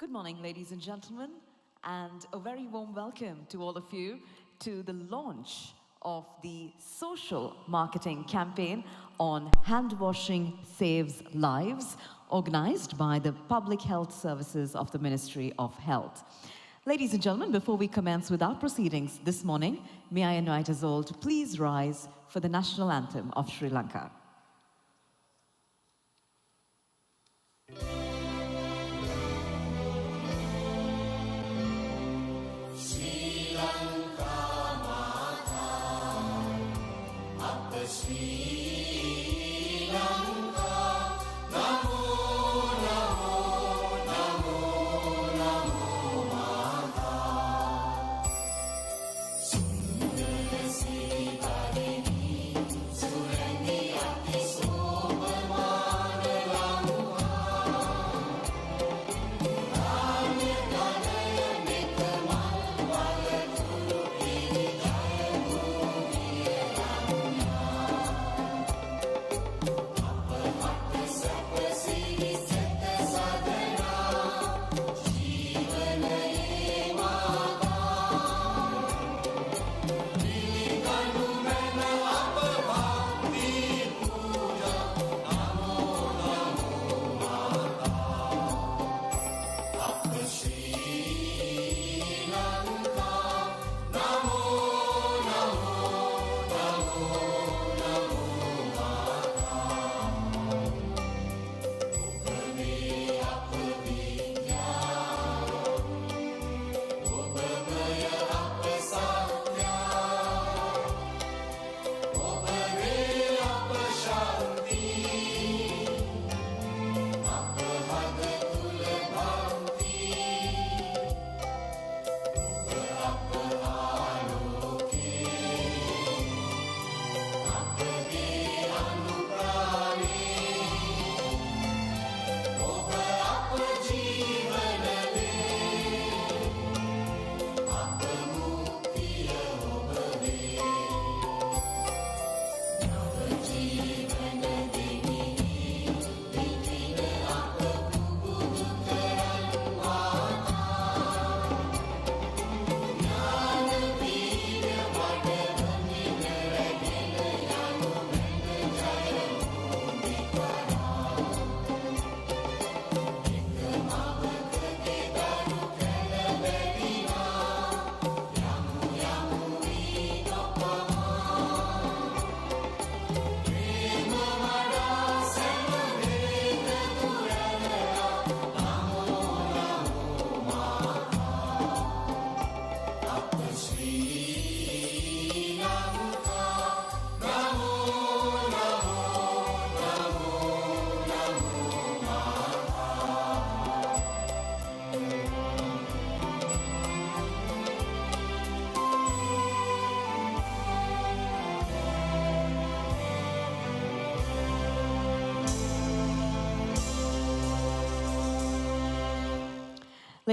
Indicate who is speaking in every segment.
Speaker 1: Good morning, ladies and gentlemen, and a very warm welcome to all of you to the launch of the social marketing campaign on Hand Washing Saves Lives, organized by the Public Health Services of the Ministry of Health. Ladies and gentlemen, before we commence with our proceedings this morning, may I invite us all to please rise for the national anthem of Sri Lanka.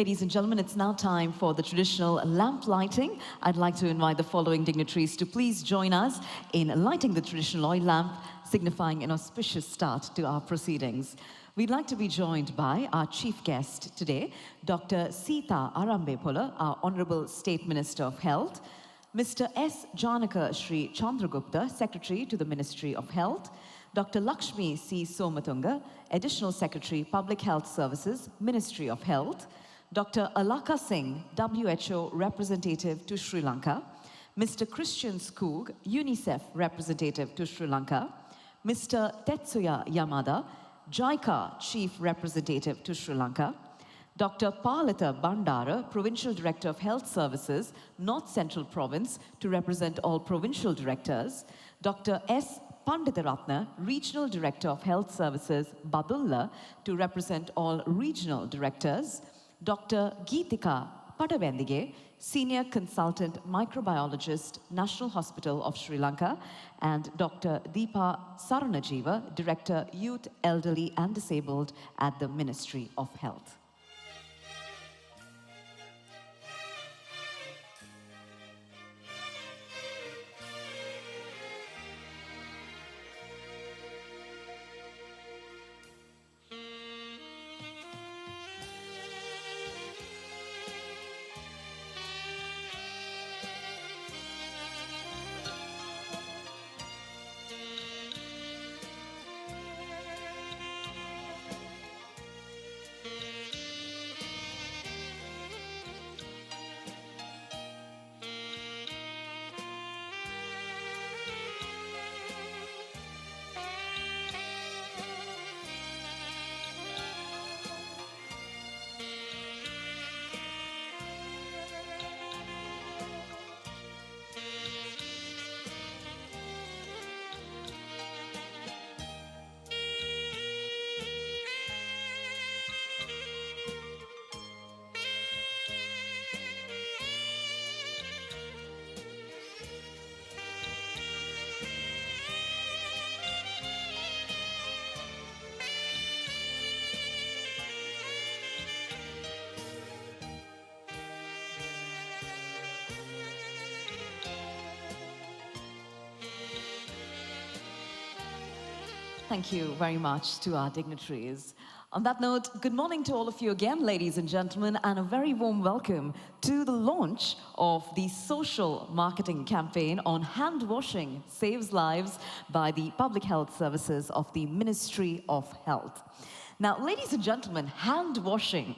Speaker 1: Ladies and gentlemen, it's now time for the traditional lamp lighting. I'd like to invite the following dignitaries to please join us in lighting the traditional oil lamp, signifying an auspicious start to our proceedings. We'd like to be joined by our chief guest today, Dr. Sita Arambepola, our Honorable State Minister of Health, Mr. S. Janaka Sri Chandragupta, Secretary to the Ministry of Health, Dr. Lakshmi C. Somatunga, Additional Secretary, Public Health Services, Ministry of Health, Dr. Alaka Singh, WHO Representative to Sri Lanka, Mr. Christian Skoog, UNICEF Representative to Sri Lanka, Mr. Tetsuya Yamada, JICA Chief Representative to Sri Lanka, Dr. Palita Bandara, Provincial Director of Health Services, North Central Province, to represent all provincial directors, Dr. S. Panditaratna, Regional Director of Health Services, Badulla, to represent all regional directors, Dr. Geetika Padavendige, Senior Consultant Microbiologist, National Hospital of Sri Lanka, and Dr. Deepa Saranajiva, Director, Youth, Elderly and Disabled at the Ministry of Health. Thank you very much to our dignitaries. On that note, good morning to all of you again, ladies and gentlemen, and a very warm welcome to the launch of the social marketing campaign on hand washing saves lives by the Public Health Services of the Ministry of Health. Now, ladies and gentlemen, hand washing,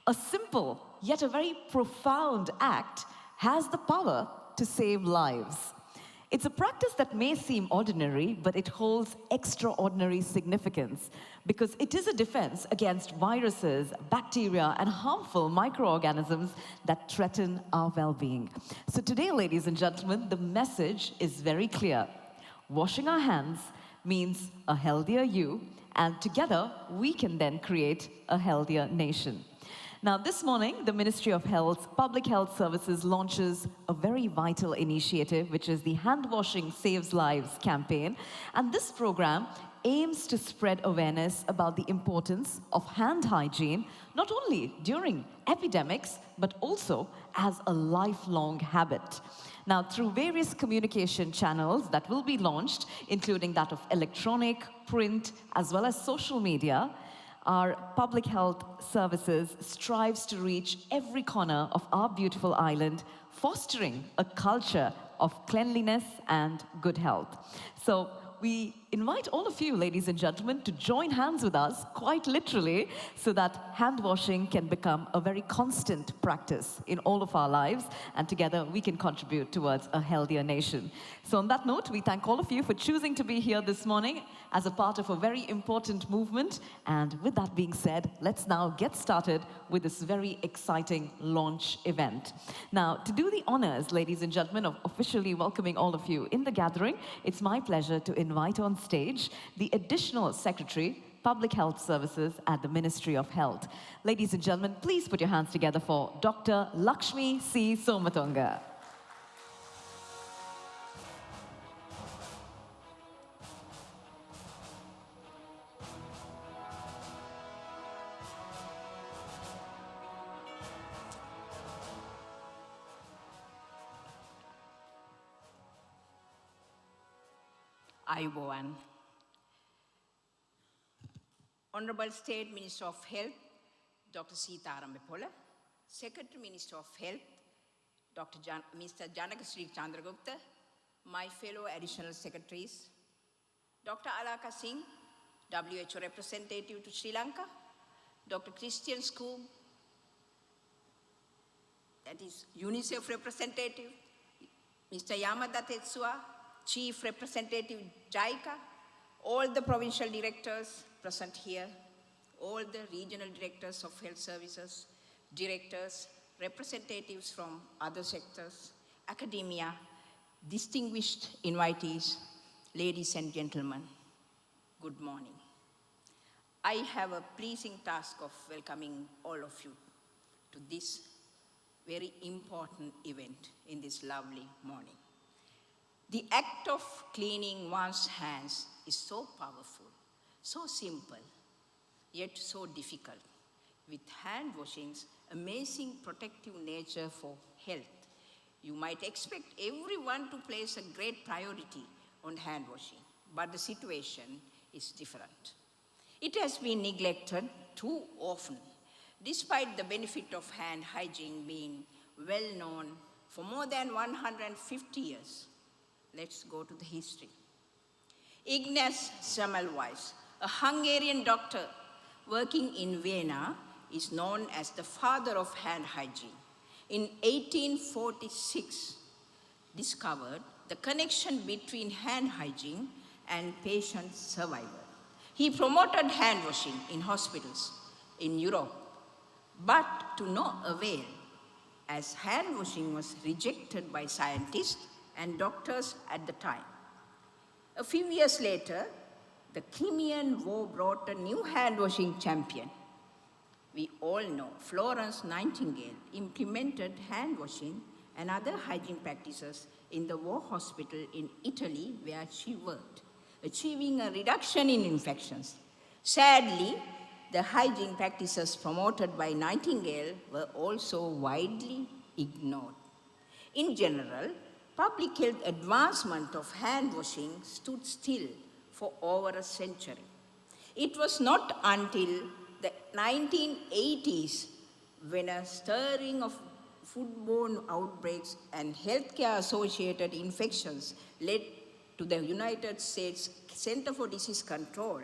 Speaker 1: a simple yet a very profound act, has the power to save lives. It's a practice that may seem ordinary, but it holds extraordinary significance because it is a defense against viruses, bacteria, and harmful microorganisms that threaten our well-being. So today, ladies and gentlemen, the message is very clear. Washing our hands means a healthier you, and together we can then create a healthier nation. Now, this morning, the Ministry of Health's Public Health Services launches a very vital initiative, which is the Hand Washing Saves Lives campaign. And this program aims to spread awareness about the importance of hand hygiene, not only during epidemics, but also as a lifelong habit. Now, through various communication channels that will be launched, including that of electronic, print, as well as social media, our public health services strives to reach every corner of our beautiful island, fostering a culture of cleanliness and good health. So we invite all of you, ladies and gentlemen, to join hands with us, quite literally, so that hand washing can become a very constant practice in all of our lives, and together we can contribute towards a healthier nation. So on that note, we thank all of you for choosing to be here this morning as a part of a very important movement. And with that being said, let's now get started with this very exciting launch event. Now, to do the honors, ladies and gentlemen, of officially welcoming all of you in the gathering, it's my pleasure to invite on stage the Additional Secretary, Public Health Services at the Ministry of Health. Ladies and gentlemen, please put your hands together for Dr. Lakshmi C. Somatunga.
Speaker 2: Ayubowan. Honorable State Minister of Health, Dr. Sitharam Mepola, Secretary Minister of Health, Mr. Janakasri Chandragupta, my fellow additional secretaries, Dr. Alaka Singh, WHO representative to Sri Lanka, Dr. Christian Skoob, that is UNICEF representative, Mr. Yamada Tetsuya, Chief Representative JICA, all the provincial directors present here, all the regional directors of health services, directors, representatives from other sectors, academia, distinguished invitees, ladies and gentlemen, good morning. I have a pleasing task of welcoming all of you to this very important event in this lovely morning. The act of cleaning one's hands is so powerful, so simple, yet so difficult. With hand washing's amazing protective nature for health, you might expect everyone to place a great priority on hand washing, but the situation is different. It has been neglected too often, despite the benefit of hand hygiene being well known for more than 150 years. Let's go to the history. Ignaz Semmelweis, a Hungarian doctor working in Vienna, is known as the father of hand hygiene. In 1846, discovered the connection between hand hygiene and patient survival. He promoted hand washing in hospitals in Europe, but to no avail, as hand washing was rejected by scientists and doctors at the time. A few years later, the Crimean War brought a new hand washing champion. We all know Florence Nightingale implemented hand washing and other hygiene practices in the war hospital in Italy where she worked, achieving a reduction in infections. Sadly, the hygiene practices promoted by Nightingale were also widely ignored. In general, public health advancement of hand washing stood still for over a century. It was not until the 1980s when a stirring of foodborne outbreaks and healthcare-associated infections led to the United States Center for Disease Control,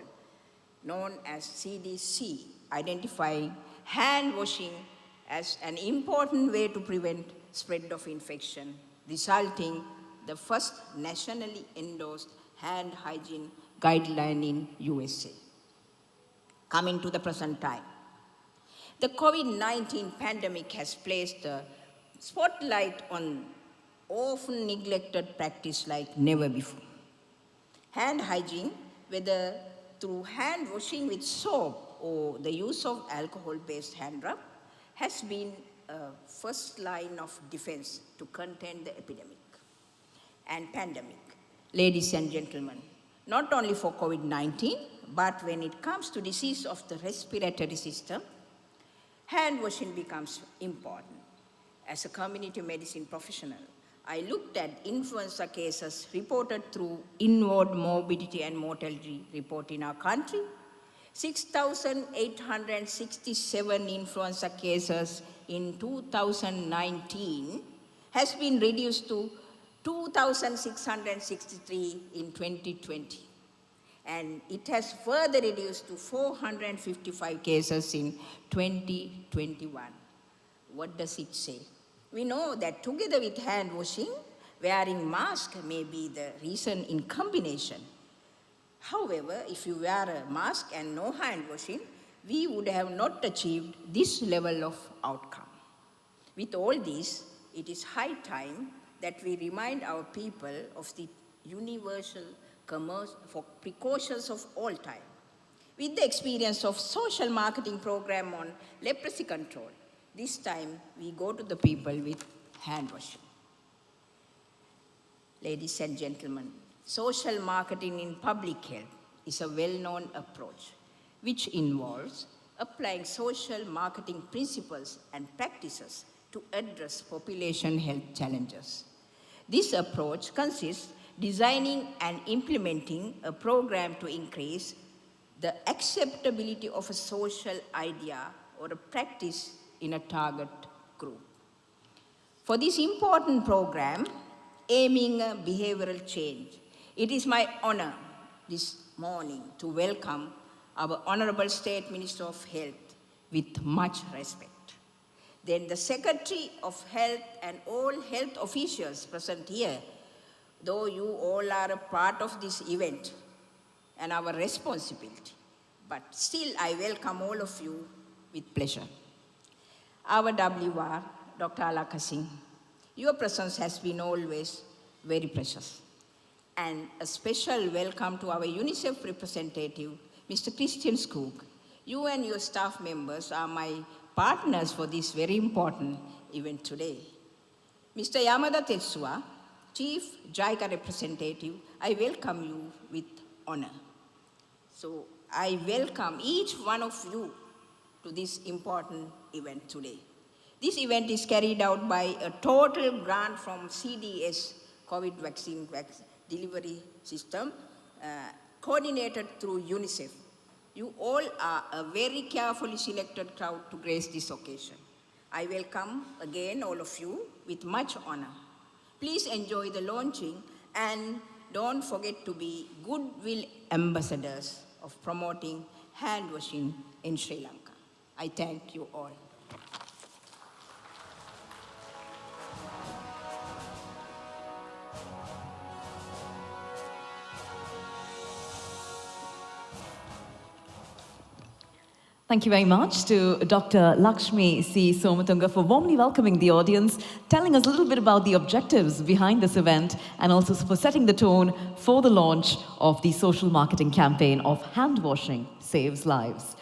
Speaker 2: known as CDC, identifying hand washing as an important way to prevent spread of infection, resulting the first nationally endorsed hand hygiene guideline in USA. Coming to the present time, the COVID-19 pandemic has placed a spotlight on often neglected practice like never before. Hand hygiene, whether through hand washing with soap or the use of alcohol-based hand rub, has been a first line of defense to contain the epidemic and pandemic. Ladies and gentlemen, not only for COVID-19, but when it comes to disease of the respiratory system, hand washing becomes important. As a community medicine professional, I looked at influenza cases reported through inward morbidity and mortality report in our country. 6,867 influenza cases in 2019 has been reduced to 2,663 in 2020. And it has further reduced to 455 cases in 2021. What does it say? We know that together with hand washing, wearing mask may be the reason in combination. However, if you wear a mask and no hand washing, we would have not achieved this level of outcome. With all this, it is high time that we remind our people of the universal precautions of all time. With the experience of social marketing program on leprosy control, this time we go to the people with hand washing. Ladies and gentlemen, social marketing in public health is a well-known approach which involves applying social marketing principles and practices to address population health challenges. This approach consists designing and implementing a program to increase the acceptability of a social idea or a practice in a target group. For this important program, aiming a behavioral change, it is my honor this morning to welcome our Honorable State Minister of Health with much respect. Then the Secretary of Health and all health officials present here, though you all are a part of this event and our responsibility, but still I welcome all of you with pleasure. Our WR, Dr. Alaka Singh, your presence has been always very precious. And a special welcome to our UNICEF representative, Mr. Christian Skoog. You and your staff members are my partners for this very important event today. Mr. Yamada Tetsua, Chief JICA representative, I welcome you with honor. So I welcome each one of you to this important event today. This event is carried out by a total grant from CDS, COVID vaccine delivery system, coordinated through UNICEF. You all are a very carefully selected crowd to grace this occasion. I welcome again all of you with much honor. Please enjoy the launching and don't forget to be goodwill ambassadors of promoting hand washing in Sri Lanka. I thank you all.
Speaker 1: Thank you very much to Dr. Lakshmi C. Somatunga for warmly welcoming the audience, telling us a little bit about the objectives behind this event, and also for setting the tone for the launch of the social marketing campaign of Hand Washing Saves Lives.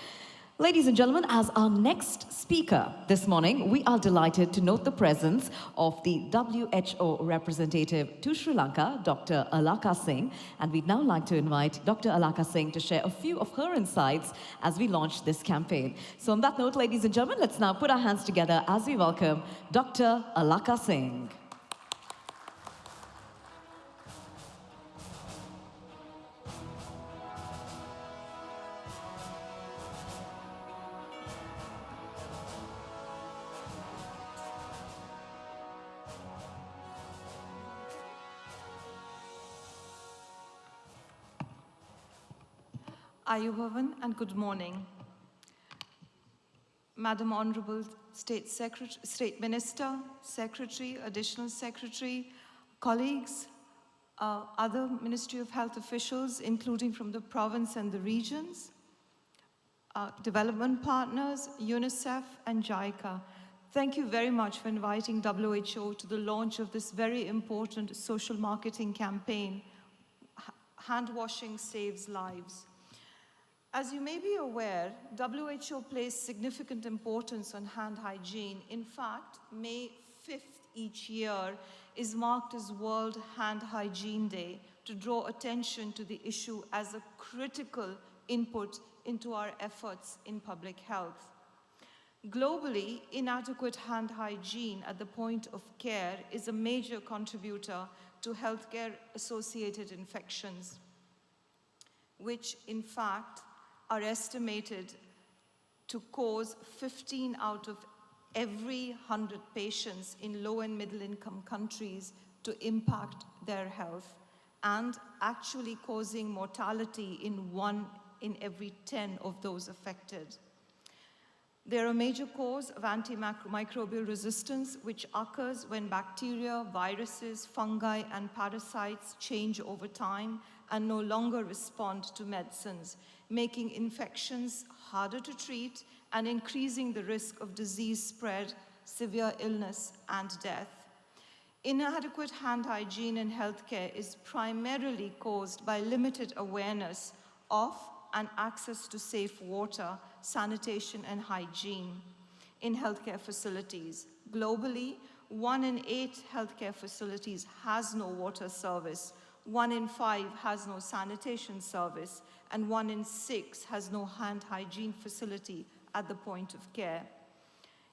Speaker 1: Ladies and gentlemen, as our next speaker this morning, we are delighted to note the presence of the WHO representative to Sri Lanka, Dr. Alaka Singh, and we'd now like to invite Dr. Alaka Singh to share a few of her insights as we launch this campaign. So on that note, ladies and gentlemen, let's now put our hands together as we welcome Dr. Alaka Singh.
Speaker 3: Ayubhavan and good morning. Madam Honorable State Minister, Secretary, Additional Secretary, colleagues, other Ministry of Health officials, including from the province and the regions, development partners, UNICEF and JICA. Thank you very much for inviting WHO to the launch of this very important social marketing campaign, Hand Washing Saves Lives. As you may be aware, WHO places significant importance on hand hygiene. In fact, May 5th each year is marked as World Hand Hygiene Day to draw attention to the issue as a critical input into our efforts in public health. Globally, inadequate hand hygiene at the point of care is a major contributor to healthcare-associated infections, which in fact are estimated to cause 15 out of every 100 patients in low and middle income countries to impact their health, and actually causing mortality in 1 in every 10 of those affected. They're a major cause of antimicrobial resistance, which occurs when bacteria, viruses, fungi, and parasites change over time and no longer respond to medicines, making infections harder to treat and increasing the risk of disease spread, severe illness, and death. Inadequate hand hygiene in healthcare is primarily caused by limited awareness of and access to safe water, sanitation, and hygiene in healthcare facilities. Globally, 1 in 8 healthcare facilities has no water service, 1 in 5 has no sanitation service, and 1 in 6 has no hand hygiene facility at the point of care.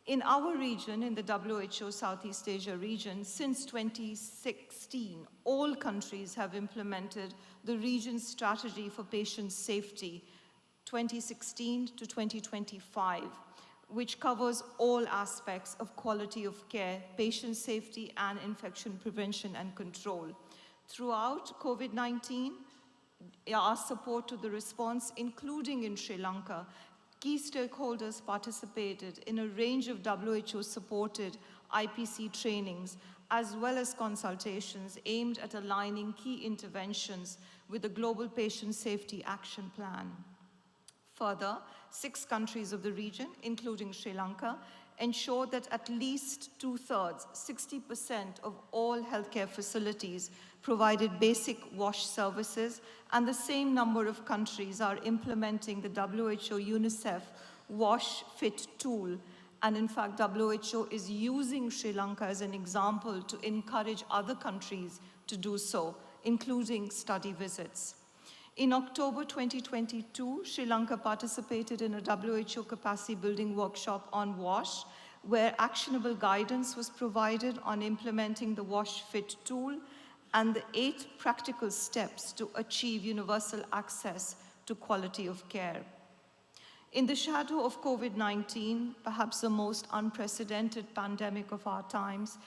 Speaker 3: In our region, in the WHO Southeast Asia region, since 2016, all countries have implemented the region's strategy for patient safety 2016 to 2025, which covers all aspects of quality of care, patient safety, and infection prevention and control. Throughout COVID-19, our support to the response, including in Sri Lanka, key stakeholders participated in a range of WHO-supported IPC trainings, as well as consultations aimed at aligning key interventions with the Global Patient Safety Action Plan. Further, 6 countries of the region, including Sri Lanka, ensure that at least 2/3, 60% of all healthcare facilities provided basic wash services, and the same number of countries are implementing the WHO UNICEF Wash Fit tool. And in fact, WHO is using Sri Lanka as an example to encourage other countries to do so, including study visits. In October 2022, Sri Lanka participated in a WHO capacity building workshop on WASH, where actionable guidance was provided on implementing the WASH Fit tool and the 8 practical steps to achieve universal access to quality of care. In the shadow of COVID-19, perhaps the most unprecedented pandemic of our times,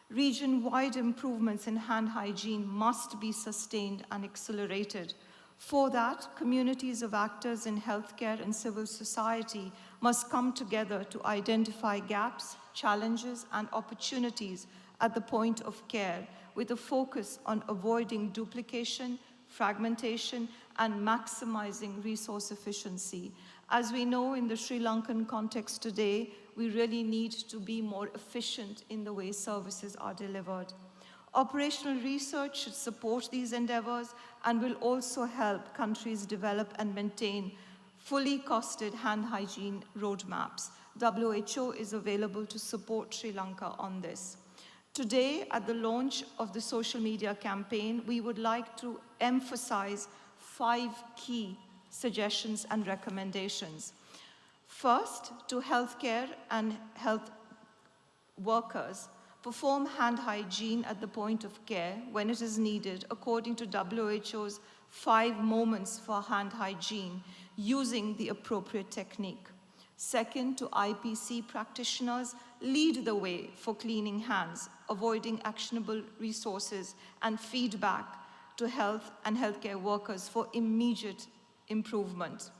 Speaker 3: region-wide improvements in hand hygiene must be sustained and accelerated. For that, communities of actors in healthcare and civil society must come together to identify gaps, challenges, and opportunities at the point of care, with a focus on avoiding duplication, fragmentation, and maximizing resource efficiency. As we know, in the Sri Lankan context today, we really need to be more efficient in the way services are delivered. Operational research should support these endeavors and will also help countries develop and maintain fully costed hand hygiene roadmaps. WHO is available to support Sri Lanka on this. Today, at the launch of the social media campaign, we would like to emphasize 5 key suggestions and recommendations. First, to healthcare and health workers, perform hand hygiene at the point of care when it is needed, according to WHO's 5 moments for hand hygiene, using the appropriate technique. Second, to IPC practitioners, lead the way for cleaning hands, avoiding actionable resources, and feedback to health and healthcare workers for immediate improvement.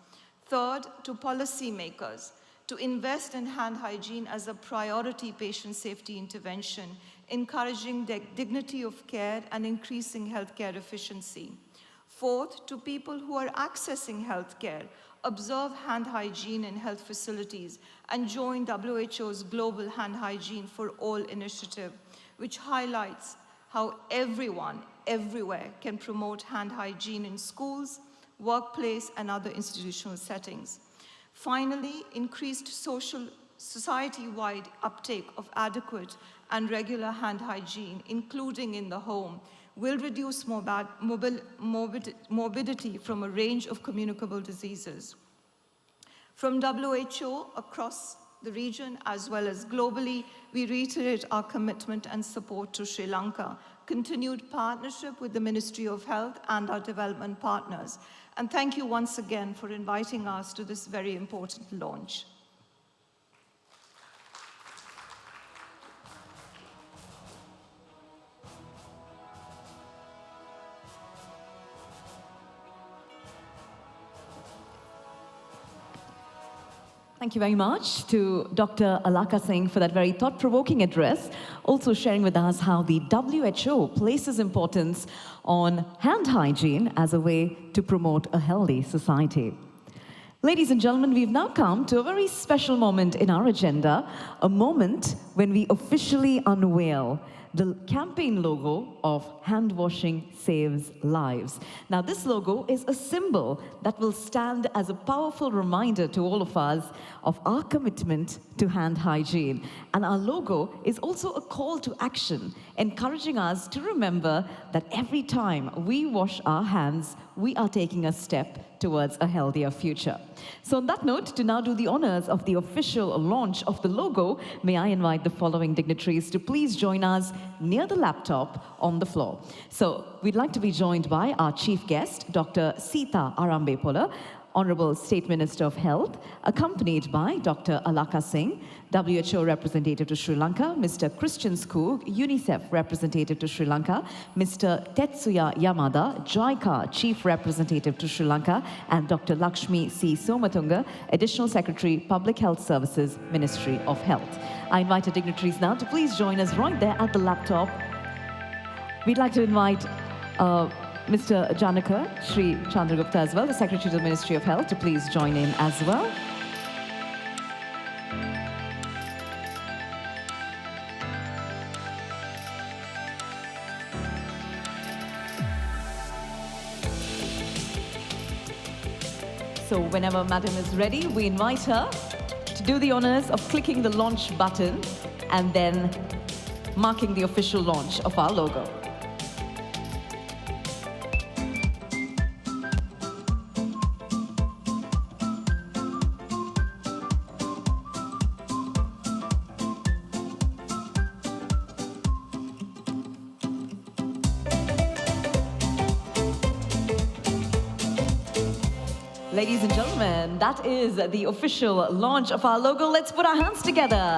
Speaker 3: Third, to policymakers, to invest in hand hygiene as a priority patient safety intervention, encouraging the dignity of care and increasing healthcare efficiency. Fourth, to people who are accessing healthcare, observe hand hygiene in health facilities and join WHO's Global Hand Hygiene for All initiative, which highlights how everyone, everywhere can promote hand hygiene in schools, workplace, and other institutional settings. Finally, increased society-wide uptake of adequate and regular hand hygiene, including in the home, will reduce morbidity from a range of communicable diseases. From WHO across the region as well as globally, we reiterate our commitment and support to Sri Lanka, continued partnership with the Ministry of Health and our development partners. And thank you once again for inviting us to this very important launch.
Speaker 1: Thank you very much to Dr. Alaka Singh for that very thought-provoking address, also sharing with us how the WHO places importance on hand hygiene as a way to promote a healthy society. Ladies and gentlemen, we've now come to a very special moment in our agenda, a moment when we officially unveil the campaign logo of Hand Washing Saves Lives. Now, this logo is a symbol that will stand as a powerful reminder to all of us of our commitment to hand hygiene. And our logo is also a call to action, encouraging us to remember that every time we wash our hands, we are taking a step towards a healthier future. So on that note, to now do the honors of the official launch of the logo, may I invite the following dignitaries to please join us near the laptop on the floor. So we'd like to be joined by our chief guest, Dr. Sita Arambepola, Honorable State Minister of Health, accompanied by Dr. Alaka Singh, WHO representative to Sri Lanka, Mr. Christian Skoog, UNICEF representative to Sri Lanka, Mr. Tetsuya Yamada, JICA chief representative to Sri Lanka, and Dr. Lakshmi C. Somatunga, Additional Secretary, Public Health Services, Ministry of Health. I invite the dignitaries now to please join us right there at the laptop. We'd like to invite Mr. Janaka, Sri Chandragupta as well, the Secretary to the Ministry of Health, to please join in as well. So whenever Madam is ready, we invite her to do the honors of clicking the launch button and then marking the official launch of our logo. Ladies and gentlemen, that is the official launch of our logo. Let's put our hands together.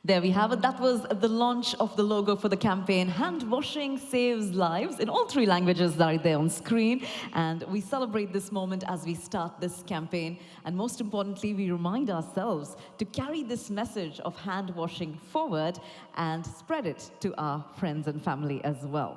Speaker 1: There we have it. That was the launch of the logo for the campaign, Hand Washing Saves Lives, in all 3 languages that are there on screen. And we celebrate this moment as we start this campaign. And most importantly, we remind ourselves to carry this message of hand washing forward and spread it to our friends and family as well.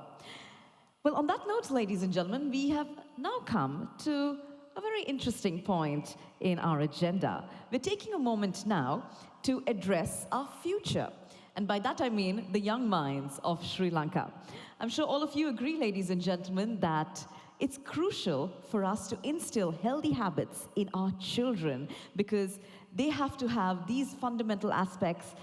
Speaker 1: Well, on that note, ladies and gentlemen, we have now come to a very interesting point in our agenda. We're taking a moment now to address our future. And by that I mean the young minds of Sri Lanka. I'm sure all of you agree, ladies and gentlemen, that it's crucial for us to instill healthy habits in our children because they have to have these fundamental aspects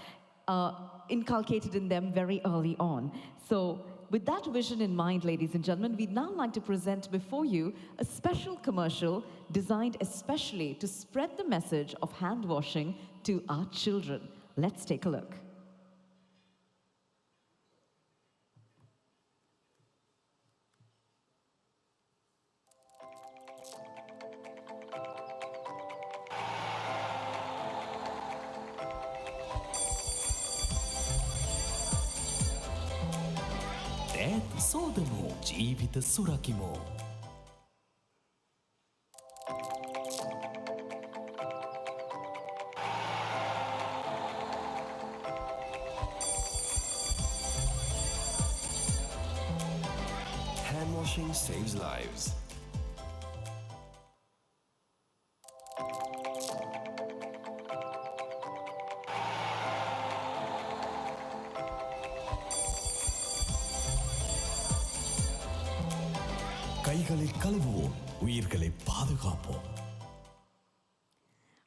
Speaker 1: inculcated in them very early on. So with that vision in mind, ladies and gentlemen, we'd now like to present before you a special commercial designed especially to spread the message of hand washing to our children. Let's take a look.
Speaker 4: ඈත් සෝදමු ජීවිත සුරකිමු. Hand washing saves lives. கைகளை கழுவுவோம் உயிர்களை பாதுகாப்போம்.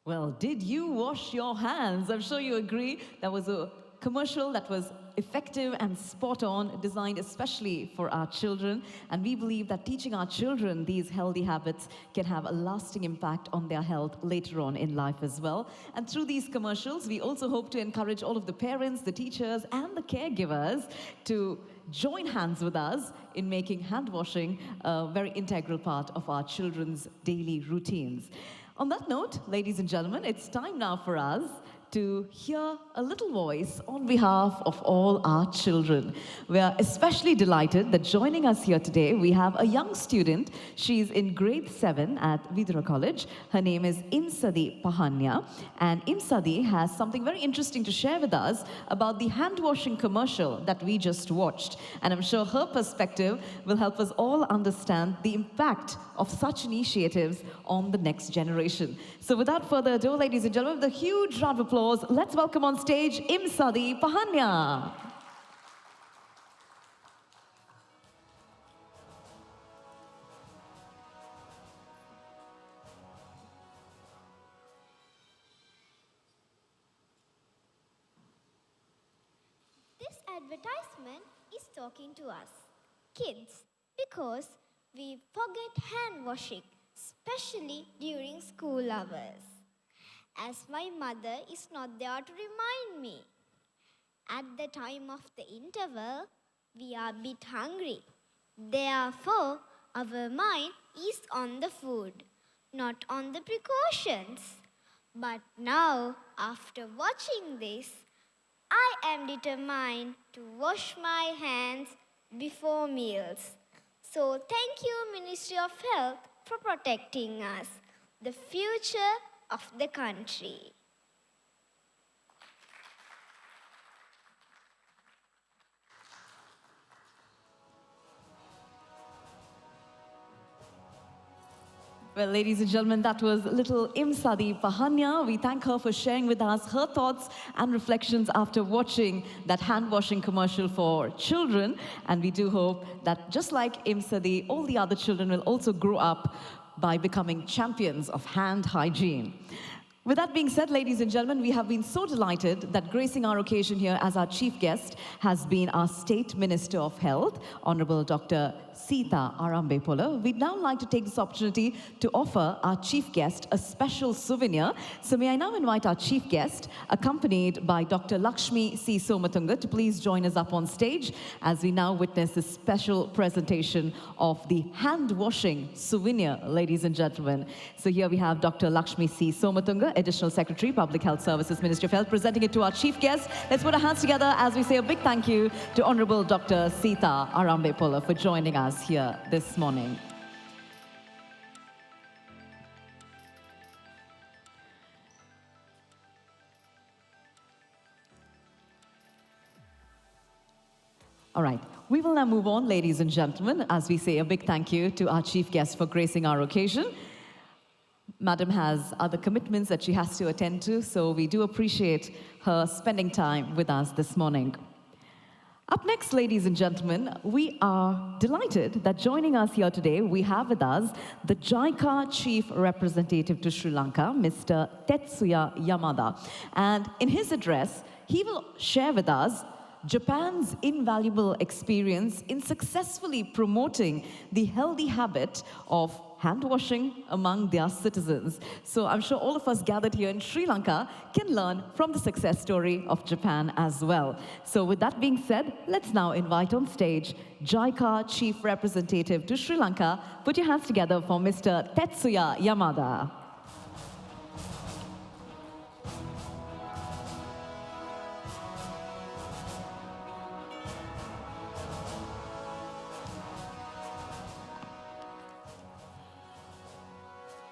Speaker 1: Well, did you wash your hands? I'm sure you agree that was a commercial that was effective and spot on, designed especially for our children. And we believe that teaching our children these healthy habits can have a lasting impact on their health later on in life as well. And through these commercials, we also hope to encourage all of the parents, the teachers, and the caregivers to join hands with us in making hand washing a very integral part of our children's daily routines. On that note, ladies and gentlemen, it's time now for us to hear a little voice on behalf of all our children. We are especially delighted that joining us here today, we have a young student. She's in grade 7 at Vidura College. Her name is Imsadi Pahanya. And Imsadi has something very interesting to share with us about the hand washing commercial that we just watched. And I'm sure her perspective will help us all understand the impact of such initiatives on the next generation. So without further ado, ladies and gentlemen, with a huge round of applause, let's welcome on stage Imsadi Pahanya.
Speaker 5: This advertisement is talking to us, kids, because we forget hand washing, especially during school hours. As my mother is not there to remind me. At the time of the interval, we are a bit hungry. Therefore, our mind is on the food, not on the precautions. But now, after watching this, I am determined to wash my hands before meals. So thank you, Ministry of Health, for protecting us, the future of the country.
Speaker 1: Well, ladies and gentlemen, that was little Imsadi Pahanya. We thank her for sharing with us her thoughts and reflections after watching that hand washing commercial for children. And we do hope that just like Imsadi, all the other children will also grow up by becoming champions of hand hygiene. With that being said, ladies and gentlemen, we have been so delighted that gracing our occasion here as our chief guest has been our State Minister of Health, Honorable Dr. Sita Arambepola. We'd now like to take this opportunity to offer our chief guest a special souvenir. So may I now invite our chief guest, accompanied by Dr. Lakshmi C. Somatunga, to please join us up on stage as we now witness this special presentation of the hand washing souvenir, ladies and gentlemen. So here we have Dr. Lakshmi C. Somatunga, Additional Secretary, Public Health Services, Ministry of Health, presenting it to our chief guest. Let's put our hands together as we say a big thank you to Honorable Dr. Sita Arambepola for joining us here this morning. All right, we will now move on, ladies and gentlemen, as we say a big thank you to our chief guest for gracing our occasion. Madam has other commitments that she has to attend to, so we do appreciate her spending time with us this morning. Up next, ladies and gentlemen, we are delighted that joining us here today, we have with us the JICA Chief Representative to Sri Lanka, Mr. Tetsuya Yamada. And in his address, he will share with us Japan's invaluable experience in successfully promoting the healthy habit of hand washing among their citizens. So I'm sure all of us gathered here in Sri Lanka can learn from the success story of Japan as well. So with that being said, let's now invite on stage JICA Chief Representative to Sri Lanka. Put your hands together for Mr. Tetsuya Yamada.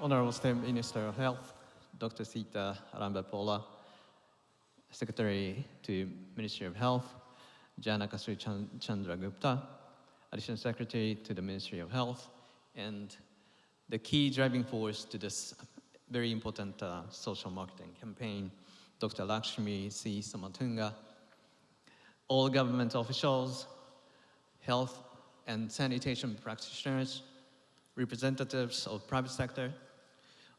Speaker 6: Honorable State Minister of Health, Dr. Sita Arambepola, Secretary to Ministry of Health, Janaka Sri Chandra Gupta, Additional Secretary to the Ministry of Health, and the key driving force to this very important social marketing campaign, Dr. Lakshmi C. Somatunga, all government officials, health and sanitation practitioners, representatives of private sector,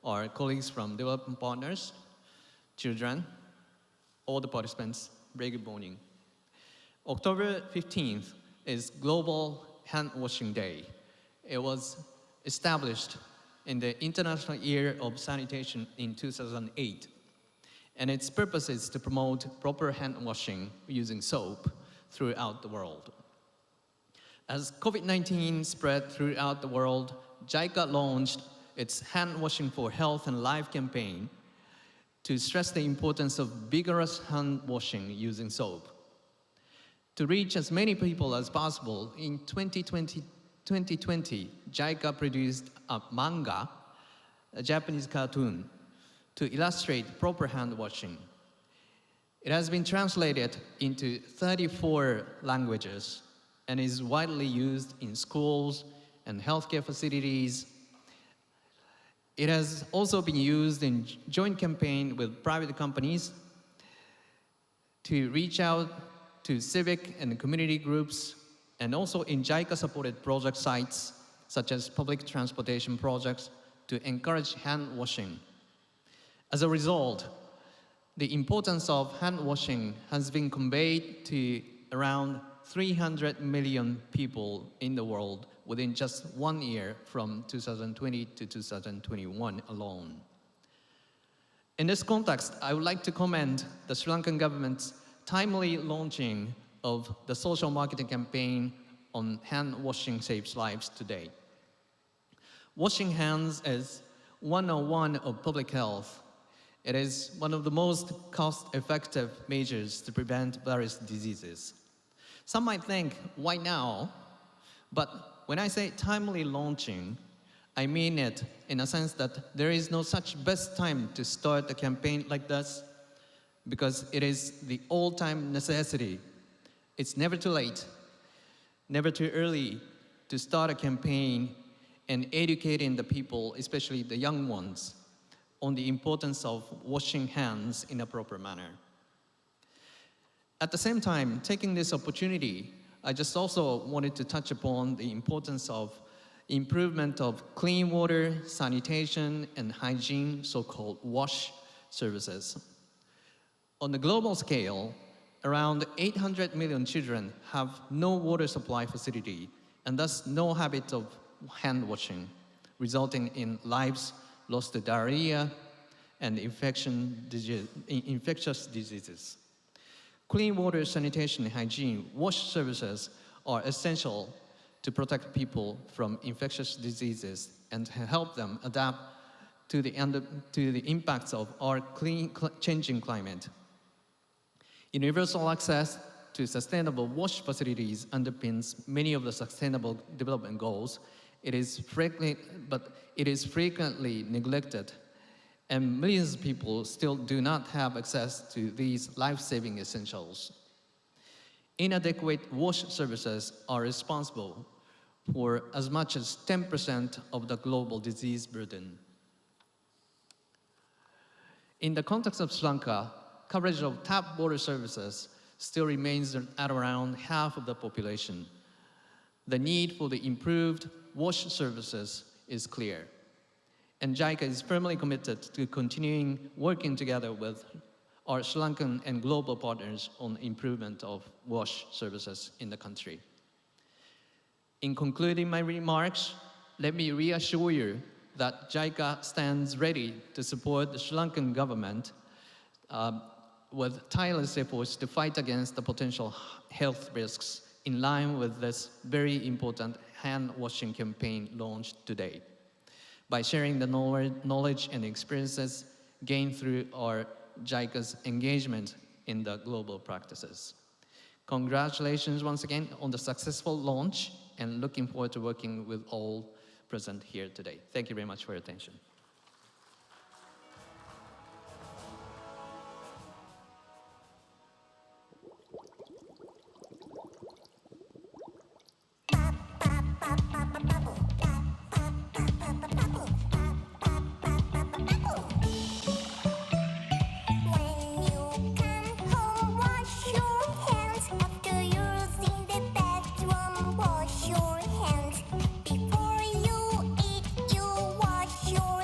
Speaker 6: our colleagues from development partners, children, all the participants, very good morning. October 15th is Global Hand Washing Day. It was established in the International Year of Sanitation in 2008. And its purpose is to promote proper hand washing using soap throughout the world. As COVID-19 spread throughout the world, JICA launched its Hand Washing for Health and Life campaign to stress the importance of vigorous hand washing using soap. To reach as many people as possible, in 2020, JICA produced a manga, a Japanese cartoon, to illustrate proper hand washing. It has been translated into 34 languages and is widely used in schools and healthcare facilities. It has also been used in joint campaign with private companies to reach out to civic and community groups, and also in JICA-supported project sites, such as public transportation projects, to encourage hand washing. As a result, the importance of hand washing has been conveyed to around 300 million people in the world within just 1 year from 2020 to 2021 alone. In this context, I would like to commend the Sri Lankan government's timely launching of the social marketing campaign on hand washing saves lives today. Washing hands is 101 of public health. It is one of the most cost-effective measures to prevent various diseases. Some might think, why now? But when I say timely launching, I mean it in a sense that there is no such best time to start a campaign like this, because it is the all-time necessity. It's never too late, never too early to start a campaign and educating the people, especially the young ones, on the importance of washing hands in a proper manner. At the same time, taking this opportunity, I just also wanted to touch upon the importance of improvement of clean water, sanitation, and hygiene, so-called WASH services. On the global scale, around 800 million children have no water supply facility and thus no habit of hand washing, resulting in lives lost to diarrhea and infectious diseases. Clean water, sanitation, and hygiene, WASH services are essential to protect people from infectious diseases and to help them adapt to the impacts of our changing climate. Universal access to sustainable WASH facilities underpins many of the Sustainable Development Goals. It is frequently neglected, and millions of people still do not have access to these life-saving essentials. Inadequate WASH services are responsible for as much as 10% of the global disease burden. In the context of Sri Lanka, coverage of tap water services still remains at around half of the population. The need for the improved WASH services is clear, and JICA is firmly committed to continuing working together with our Sri Lankan and global partners on improvement of WASH services in the country. In concluding my remarks, let me reassure you that JICA stands ready to support the Sri Lankan government with tireless efforts to fight against the potential health risks in line with this very important hand washing campaign launched today, by sharing the knowledge and experiences gained through our JICA's engagement in the global practices. Congratulations once again on the successful launch, and looking forward to working with all present here today. Thank you very much for your attention.
Speaker 7: Before you eat, you wash your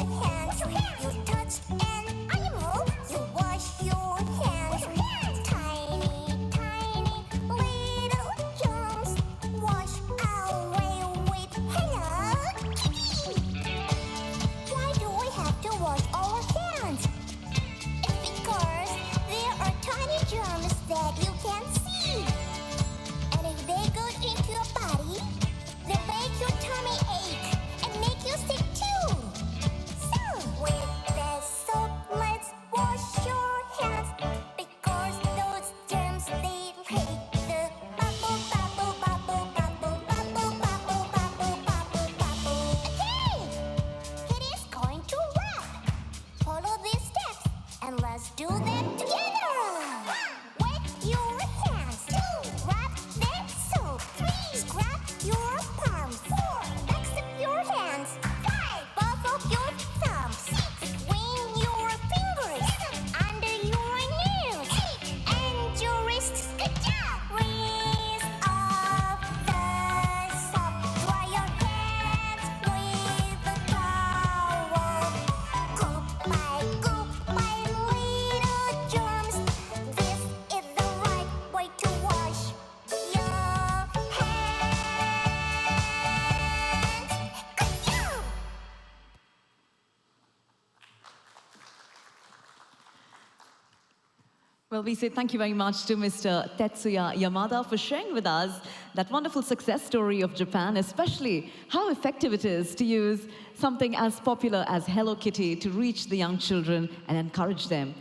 Speaker 1: Well, we say thank you very much to Mr. Tetsuya Yamada for sharing with us that wonderful success story of Japan, especially how effective it is to use something as popular as Hello Kitty to reach the young children and encourage them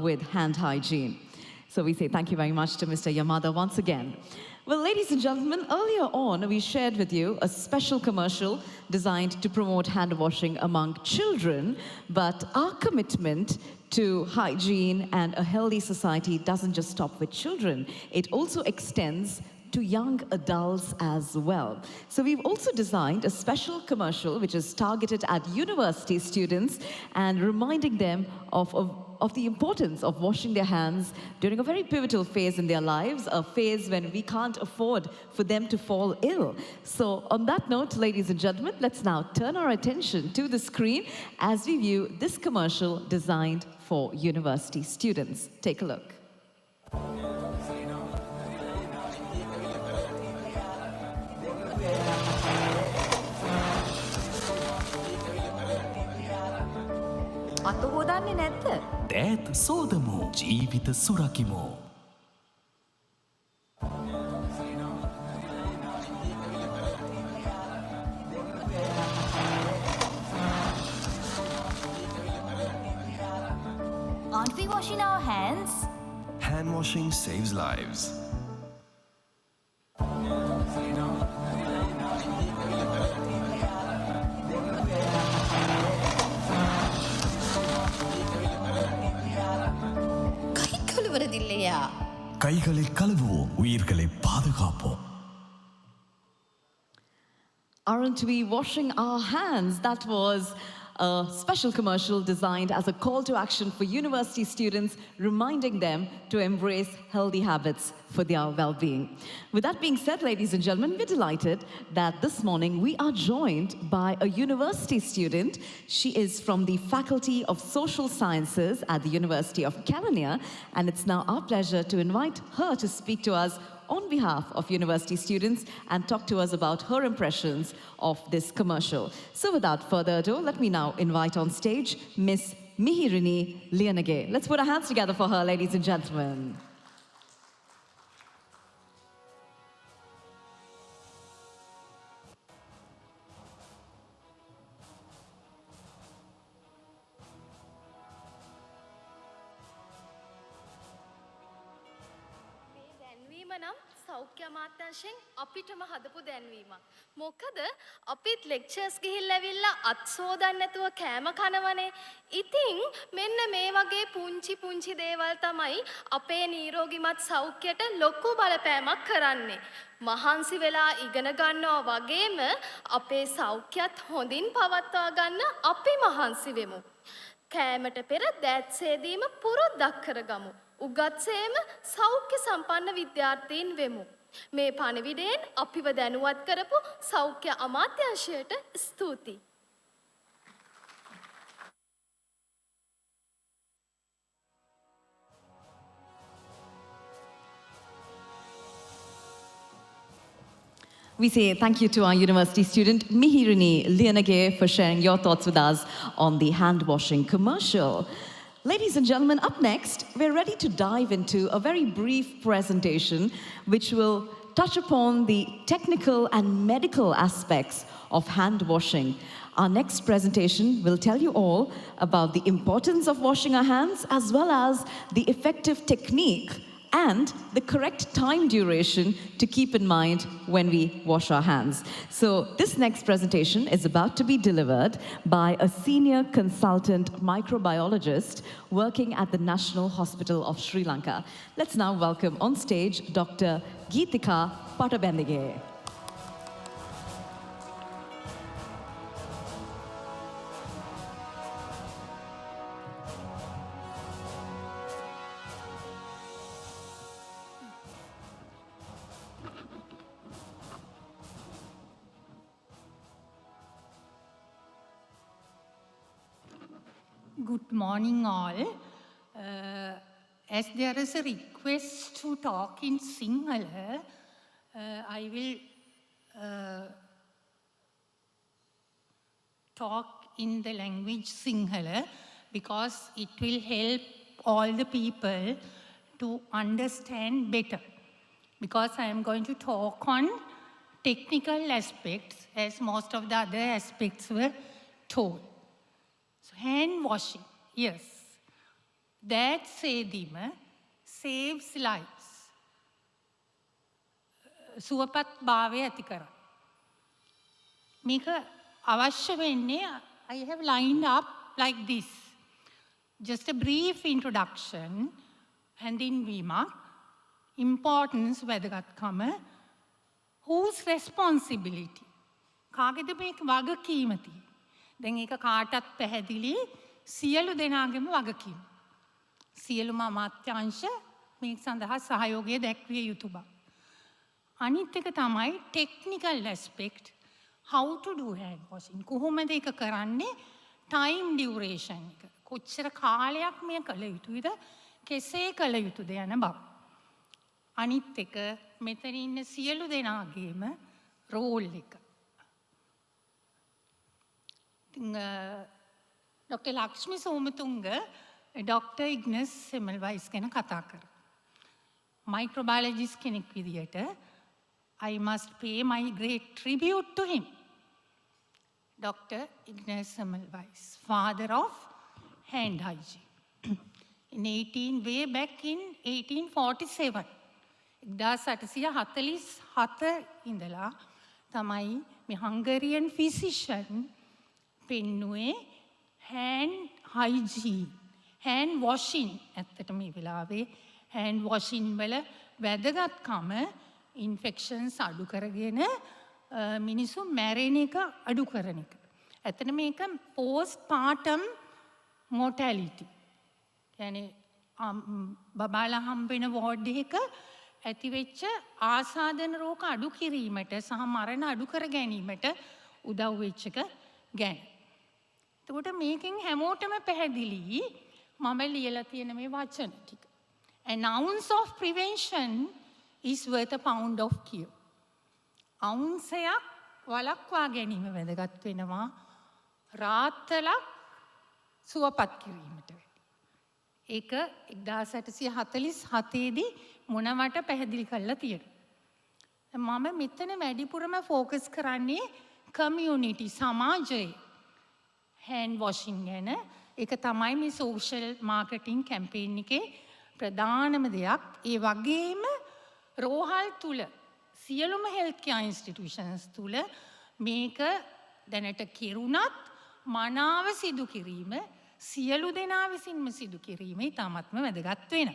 Speaker 1: with hand hygiene. So we say thank you very much to Mr. Yamada once again. Well, ladies and gentlemen, earlier on we shared with you a special commercial designed to promote hand washing among children, but our commitment to hygiene and a healthy society doesn't just stop with children. It also extends to young adults as well. So we've also designed a special commercial which is targeted at university students and reminding them of the importance of washing their hands during a very pivotal phase in their lives, a phase when we can't afford for them to fall ill. So on that note, ladies and gentlemen, let's now turn our attention to the screen as we view this commercial designed for university students. Take a look. අත හොදන්නේ නැද්ද?
Speaker 4: දෑත් සෝදමු ජීවිත සුරකිමු.
Speaker 7: Aren't we washing our hands?
Speaker 4: Hand washing saves lives. கைகளை கழுவுவோம் உயிர்களை பாதுகாப்போம்.
Speaker 1: Aren't we washing our hands? That was a special commercial designed as a call to action for university students, reminding them to embrace healthy habits for their well-being. With that being said, ladies and gentlemen, we're delighted that this morning we are joined by a university student. She is from the Faculty of Social Sciences at the University of Kelaniya, and it's now our pleasure to invite her to speak to us on behalf of university students and talk to us about her impressions of this commercial. So without further ado, let me now invite on stage Miss Mihirini Lianage. Let's put our hands together for her, ladies and gentlemen.
Speaker 8: නම් සෞඛ්‍ය අමාත්‍යාංශයෙන් අපිටම හදපු දැන්වීම. මොකද අපිත් lectures ගිහිල්ලා ඇවිල්ලා අත් සෝදන්න නැතුව කෑම කනවනේ. ඉතින් මෙන්න මේ වගේ පුංචි දේවල් තමයි අපේ නිරෝගිමත් සෞඛ්‍යයට ලොකු බලපෑමක් කරන්නේ. මහන්සි වෙලා ඉගෙන ගන්නවා වගේම අපේ සෞඛ්‍යත් හොඳින් පවත්වා ගන්න අපි මහන්සි වෙමු. කෑමට පෙර දෑත් සේදීම පුරුද්දක් කරගමු. උගත්සේම සෞඛ්‍ය සම්පන්න විද්‍යාර්ථීන් වෙමු. මේ පණිවිඩයෙන් අපිව දැනුවත් කරපු සෞඛ්‍ය අමාත්‍යාංශයට ස්තුතියි.
Speaker 1: We say thank you to our university student, Mihirini Lianage, for sharing your thoughts with us on the hand washing commercial. Ladies and gentlemen, up next, we're ready to dive into a very brief presentation which will touch upon the technical and medical aspects of hand washing. Our next presentation will tell you all about the importance of washing our hands as well as the effective technique and the correct time duration to keep in mind when we wash our hands. So this next presentation is about to be delivered by a senior consultant microbiologist working at the National Hospital of Sri Lanka. Let's now welcome on stage Dr. Geethika Patabendige.
Speaker 9: Good morning, all. As there is a request to talk in Sinhala, I will talk in the language Sinhala because it will help all the people to understand better, because I am going to talk on technical aspects as most of the other aspects were told. So hand washing, yes, that සේදීම saves lives. සුවපත් භාවය ඇති කරා. මේක අවශ්‍ය වෙන්නේ, I have lined up like this. Just a brief introduction, හැඳින්වීමක්, importance වැදගත්කම, whose responsibility, කාගේද මේක වගකීම තියෙන්නේ. දැන් ඒක කාටත් පැහැදිලි, සියලු දෙනාගේම වගකීම. සියලුම අමාත්‍යාංශ මේ සඳහා සහයෝගය දැක්විය යුතු බව. අනිත් එක තමයි technical aspect, how to do hand washing. කොහොමද ඒක කරන්නේ? time duration එක. කොච්චර කාලයක් මේ කළ යුතුද? කෙසේ කළ යුතුද යන බව. අනිත් එක මෙතන ඉන්න සියලු දෙනාගේම රෝල් එක. Dr. Lakshmi Somatunga, Dr. Ignas Semmelweis ගැන කතා කරා. Microbiologist කෙනෙක් විදියට I must pay my great tribute to him. Dr. Ignas Semmelweis, father of hand hygiene. Way back in 1847. 1847 ඉඳලා තමයි මේ Hungarian physician පෙන්නුවේ hand hygiene, hand washing. ඇත්තට මේ වෙලාවේ hand washing වල වැදගත්කම infections අඩු කරගෙන මිනිස්සු මැරෙන එක අඩු කරන එක. ඇත්තට මේක postpartum mortality. يعني බබාලා හම්බ වෙන වෝඩ් එකක ඇතිවෙච්ච ආසාදන රෝග අඩු කිරීමට සහ මරණ අඩු කර ගැනීමට උදව් වෙච්ච එක ගැන. එතකොට මේකෙන් හැමෝටම පැහැදිලි මම ලියලා තියෙන මේ වචන ටික. An ounce of prevention is worth a pound of cure. අවුන්සයක් වළක්වා ගැනීම වැදගත් වෙනවා රාත්තලක් සුවපත් කිරීමට. ඒක 1847 දී මොනවට පැහැදිලි කරලා තියෙනවා. මම මෙතන වැඩිපුරම ફોકස් කරන්නේ කමියුනිටි සමාජයේ hand washing ගැන. ඒක තමයි මේ social marketing campaign එකේ ප්‍රධානම දෙයක්. ඒ වගේම රෝහල් තුල සියලුම healthcare institutions තුල මේක දැනට කෙරුණත් මනාව සිදු කිරීම සියලු දෙනා විසින්ම සිදු කිරීම ඉතාමත්ම වැදගත් වෙනවා.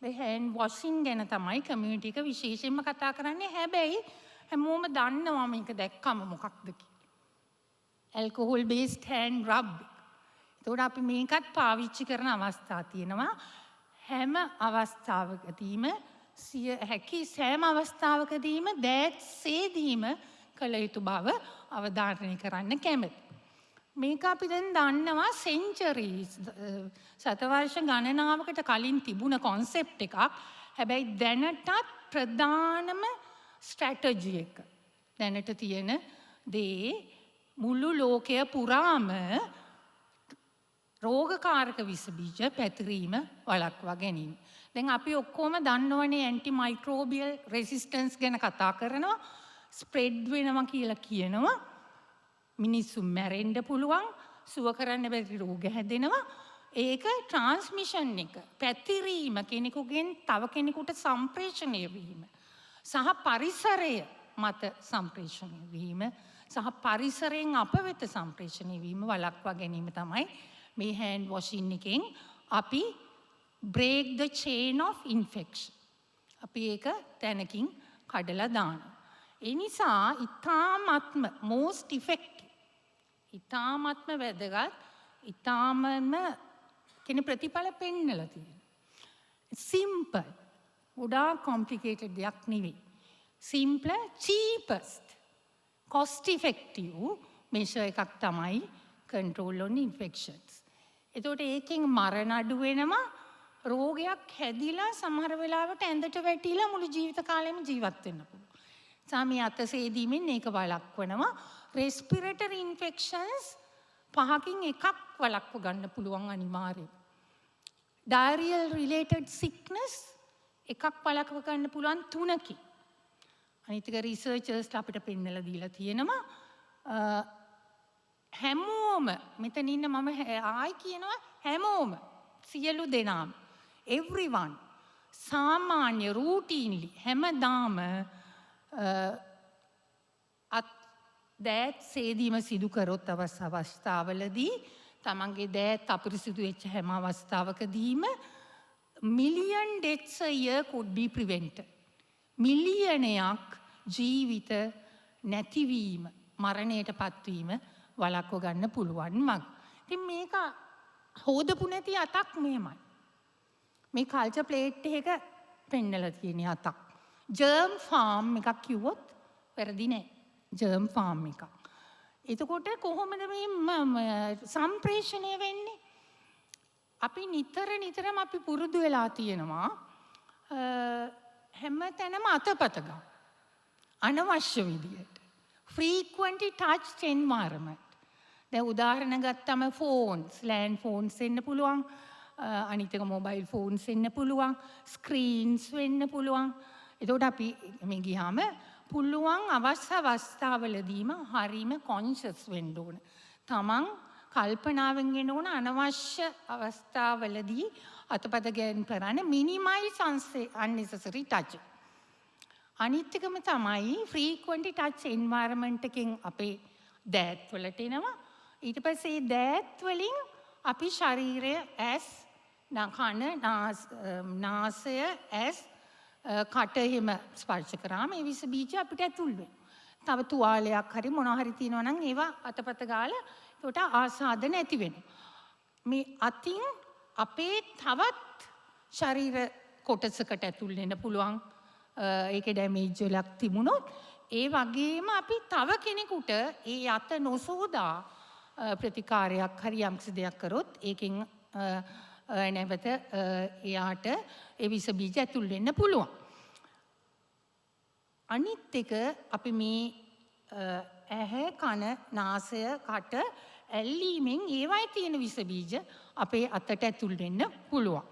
Speaker 9: මේ hand washing ගැන තමයි community එක විශේෂයෙන්ම කතා කරන්නේ. හැබැයි හැමෝම දන්නවා මේක දැක්කම මොකක්ද කියලා. alcohol based hand rub. ඒතකොට අපි මේකත් පාවිච්චි කරන අවස්ථා තියෙනවා. හැම අවස්ථාවකදීම හැකි සෑම අවස්ථාවකදීම දෑත් සේදීම කළ යුතු බව අවධාරණය කරන්න කැමති. මේක අපි දැන් දන්නවා centuries සතවර්ෂ ගණනාවකට කලින් තිබුණ concept එකක්. හැබැයි දැනටත් ප්‍රධානම strategy එක. දැනට තියෙන දේ මුළු ලෝකය පුරාම රෝගකාරක විස බීජ පැතිරීම වළක්වා ගැනීම. දැන් අපි ඔක්කොම දන්නවනේ antimicrobial resistance ගැන කතා කරනවා. spread වෙනවා කියලා කියනවා. මිනිස්සු මැරෙන්න පුළුවන්, සුව කරන්න බැරි රෝග හැදෙනවා. ඒක transmission එක, පැතිරීම කෙනෙකුගෙන් තව කෙනෙකුට සම්ප්‍රේෂණය වීම සහ පරිසරය මත සම්ප්‍රේෂණය වීම සහ පරිසරයෙන් අප වෙත සම්ප්‍රේෂණය වීම වළක්වා ගැනීම තමයි මේ hand washing එකෙන් අපි break the chain of infection. අපි ඒක තැනකින් කඩලා දානවා. ඒ නිසා ඉතාමත්ම most effective, ඉතාමත්ම වැදගත්, ඉතාමත්ම කෙන ප්‍රතිඵල පෙන්නලා තියෙනවා. simple, ගොඩාක් complicated දෙයක් නෙවෙයි. simple, cheapest, cost effective measure එකක් තමයි control on infections. එතකොට ඒකෙන් මරණ අඩු වෙනවා. රෝගයක් හැදිලා සමහර වෙලාවට ඇඳට වැටිලා මුළු ජීවිත කාලෙම ජීවත් වෙන්න පුළුවන්. සාමී අත සේදීමෙන් ඒක වළක්වනවා. respiratory infections 5කින් එකක් වළක්ව ගන්න පුළුවන් අනිවාර්යයෙන්. diarrheal related sickness එකක් වළක්ව ගන්න පුළුවන් 3කින්. අනිත් එක රිසර්චර්ස්ලා අපිට පෙන්නලා දීලා තියෙනවා හැමෝම මෙතන ඉන්න මම ආයි කියනවා හැමෝම සියලු දෙනාම everyone සාමාන්‍ය routinely හැමදාම දෑත් සේදීම සිදු කරොත් අවස්ථාවලදී තමන්ගේ දෑත් අපිරිසිදු වෙච්ච හැම අවස්ථාවකදීම million deaths a year could be prevented. මිලියනයක් ජීවිත නැතිවීම මරණයට පත්වීම වළක්ව ගන්න පුළුවන් මග. ඉතින් මේක හොදපු නැති අතක් මෙහෙමයි. මේ කල්චර් ප්ලේට් එක පෙන්නලා තියෙන අතක්. ජර්ම් ෆාම් එකක් කිව්වොත් වැරදි නෑ. ජර්ම් ෆාම් එකක්. එතකොට කොහොමද මේ සම්ප්‍රේෂණය වෙන්නේ? අපි නිතරම අපි පුරුදු වෙලා තියෙනවා හැම තැනම අතපත ගන්න. අනවශ්‍ය විදියට. frequently touched environment. දැන් උදාහරණ ගත්තම ෆෝන්ස්, ලෑන්ඩ් ෆෝන්ස් වෙන්න පුළුවන්. අනිත් එක මොබයිල් ෆෝන්ස් වෙන්න පුළුවන්. ස්ක්‍රීන්ස් වෙන්න පුළුවන්. එතකොට අපි මේ ගියාම පුළුවන් අවස්ථාවලදීම හරීම කොන්ෂස් වෙන්න ඕන. තමන් කල්පනාවෙන් ගෙන ඕන අනවශ්‍ය අවස්ථාවලදී අතපත ගෑන් කරන්න මිනිමයිස් unnecessary touch. අනිත් එකම තමයි frequently touch environment එකෙන් අපේ දෑත් වලට එනවා. ඊට පස්සේ දෑත් වලින් අපි ශරීරය ඇස් කන නාසය ඇස් කට එහෙම ස්පර්ශ කරාම ඒ විස බීජ අපිට ඇතුල් වෙනවා. තව තුවාලයක් හරි මොනවා හරි තියෙනවා නම් ඒවා අතපත ගාලා ඒකට ආසාදන ඇති වෙනවා. මේ අතින් අපේ තවත් ශරීර කොටසකට ඇතුල් වෙන්න පුළුවන්. ඒකේ ඩැමේජ් වලක් තිබුණොත් ඒ වගේම අපි තව කෙනෙකුට ඒ අත නොසෝදා ප්‍රතිකාරයක් හරි යම්කිසි දෙයක් කරොත් ඒකෙන් නැවත එයාට ඒ විස බීජ ඇතුල් වෙන්න පුළුවන්. අනිත් එක අපි මේ ඇහැ කන නාසය කට ඇල්ලීමෙන් ඒවයි තියෙන විස බීජ අපේ අතට ඇතුල් වෙන්න පුළුවන්.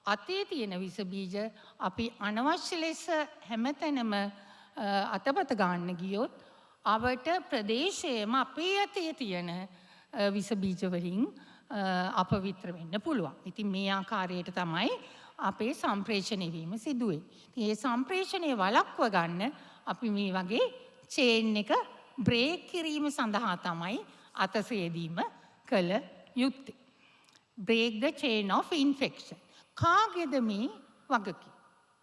Speaker 9: අතේ තියෙන විස බීජ අපි අනවශ්‍ය ලෙස හැමතැනම අතපත ගන්න ගියොත් අවට ප්‍රදේශයේම අපේ අතේ තියෙන විස බීජ වලින් අපවිත්‍ර වෙන්න පුළුවන්. ඉතින් මේ ආකාරයට තමයි අපේ සම්ප්‍රේෂණය වීම සිදු වෙන්නේ. ඉතින් මේ සම්ප්‍රේෂණය වළක්ව ගන්න අපි මේ වගේ චේන් එක බ්‍රේක් කිරීම සඳහා තමයි අත සේදීම කළ යුත්තේ. break the chain of infection. කාගේද මේ වගකීම?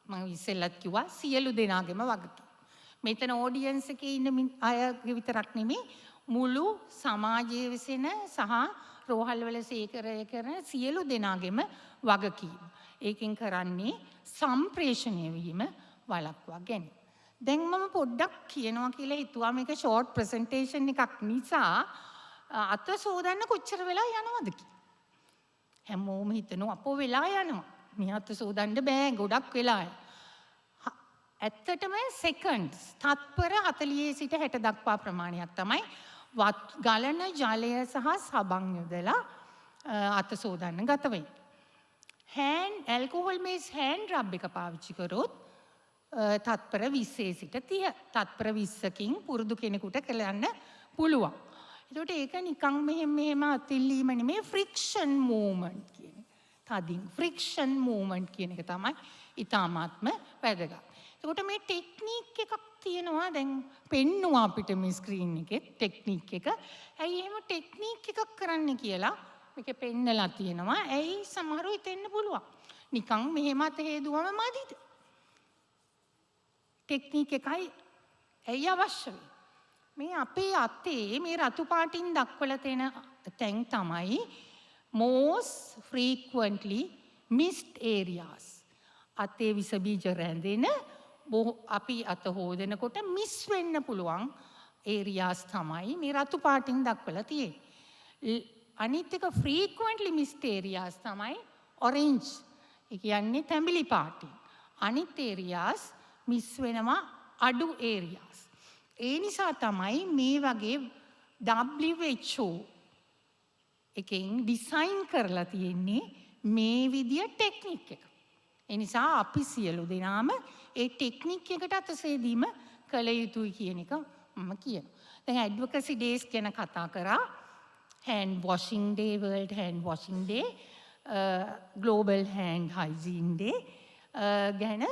Speaker 9: මම ඉස්සෙල්ලත් කිව්වා සියලු දෙනාගේම වගකීම. මෙතන ඔඩියන්ස් එකේ ඉන්න අයගේ විතරක් නෙමෙයි මුළු සමාජයේ විසින සහ රෝහල් වල සේකරය කරන සියලු දෙනාගේම වගකීම. ඒකෙන් කරන්නේ සම්ප්‍රේෂණය වීම වළක්වා ගැනීම. දැන් මම පොඩ්ඩක් කියනවා කියලා හිතුවා මේක ෂෝට් ප්‍රසන්ටේෂන් එකක් නිසා අත සෝදන්න කොච්චර වෙලා යනවද කියලා. හැමෝම හිතනවා අපෝ වෙලා යනවා. මේ අත සෝදන්න බෑ ගොඩක් වෙලා. ඇත්තටම සෙකන්ඩ්ස් තත්පර 40 සිට 60 දක්වා ප්‍රමාණයක් තමයි ගලන ජලය සහ සබන් යොදලා අත සෝදන්න ගත වෙන්නේ. ඇල්කොහොල් මේස් හෑන්ඩ් රබ් එක පාවිච්චි කරොත් තත්පර 20 සිට 30 තත්පර 20කින් පුරුදු කෙනෙකුට කරන්න පුළුවන්. එතකොට ඒක නිකන් මෙහෙම අතිල්ලීම නෙමෙයි ෆ්‍රික්ෂන් මූවමන්ට් කියන්නේ. තදින් ෆ්‍රික්ෂන් මූවමන්ට් කියන එක තමයි ඊටාත්ම වැදගත්. එතකොට මේ ටෙක්නික් එකක් තියෙනවා දැන් පෙන්නුවා අපිට මේ ස්ක්‍රීන් එකේ ටෙක්නික් එක. ඇයි එහෙම ටෙක්නික් එකක් කරන්න කියලා මේකේ පෙන්නලා තියෙනවා. ඇයි සමහරව හිතෙන්න පුළුවන්. නිකන් මෙහෙම අත හේදුවම මදිද? ටෙක්නික් එකයි ඇයි අවශ්‍ය වෙන්නේ? මේ අපේ අතේ මේ රතු පාටින් දක්වලා තියෙන තැන් තමයි most frequently missed areas. අතේ විස බීජ රැඳෙන අපි අත හොදනකොට මිස් වෙන්න පුළුවන් areas තමයි මේ රතු පාටින් දක්වලා තියෙන්නේ. අනිත් එක frequently missed areas තමයි orange. ඒ කියන්නේ තැඹිලි පාටින්. අනිත් areas මිස් වෙනවා අඩු areas. ඒ නිසා තමයි මේ වගේ WHO එකෙන් ඩිසයින් කරලා තියෙන්නේ මේ විදිය ටෙක්නික් එක. ඒ නිසා අපි සියලු දෙනාම ඒ ටෙක්නික් එකට අතසේදීම කළ යුතුයි කියන එක මම කියනවා. දැන් ඇඩ්වොකසි ඩේස් ගැන කතා කරා. hand washing day, world hand washing day, global hand hygiene day ගැන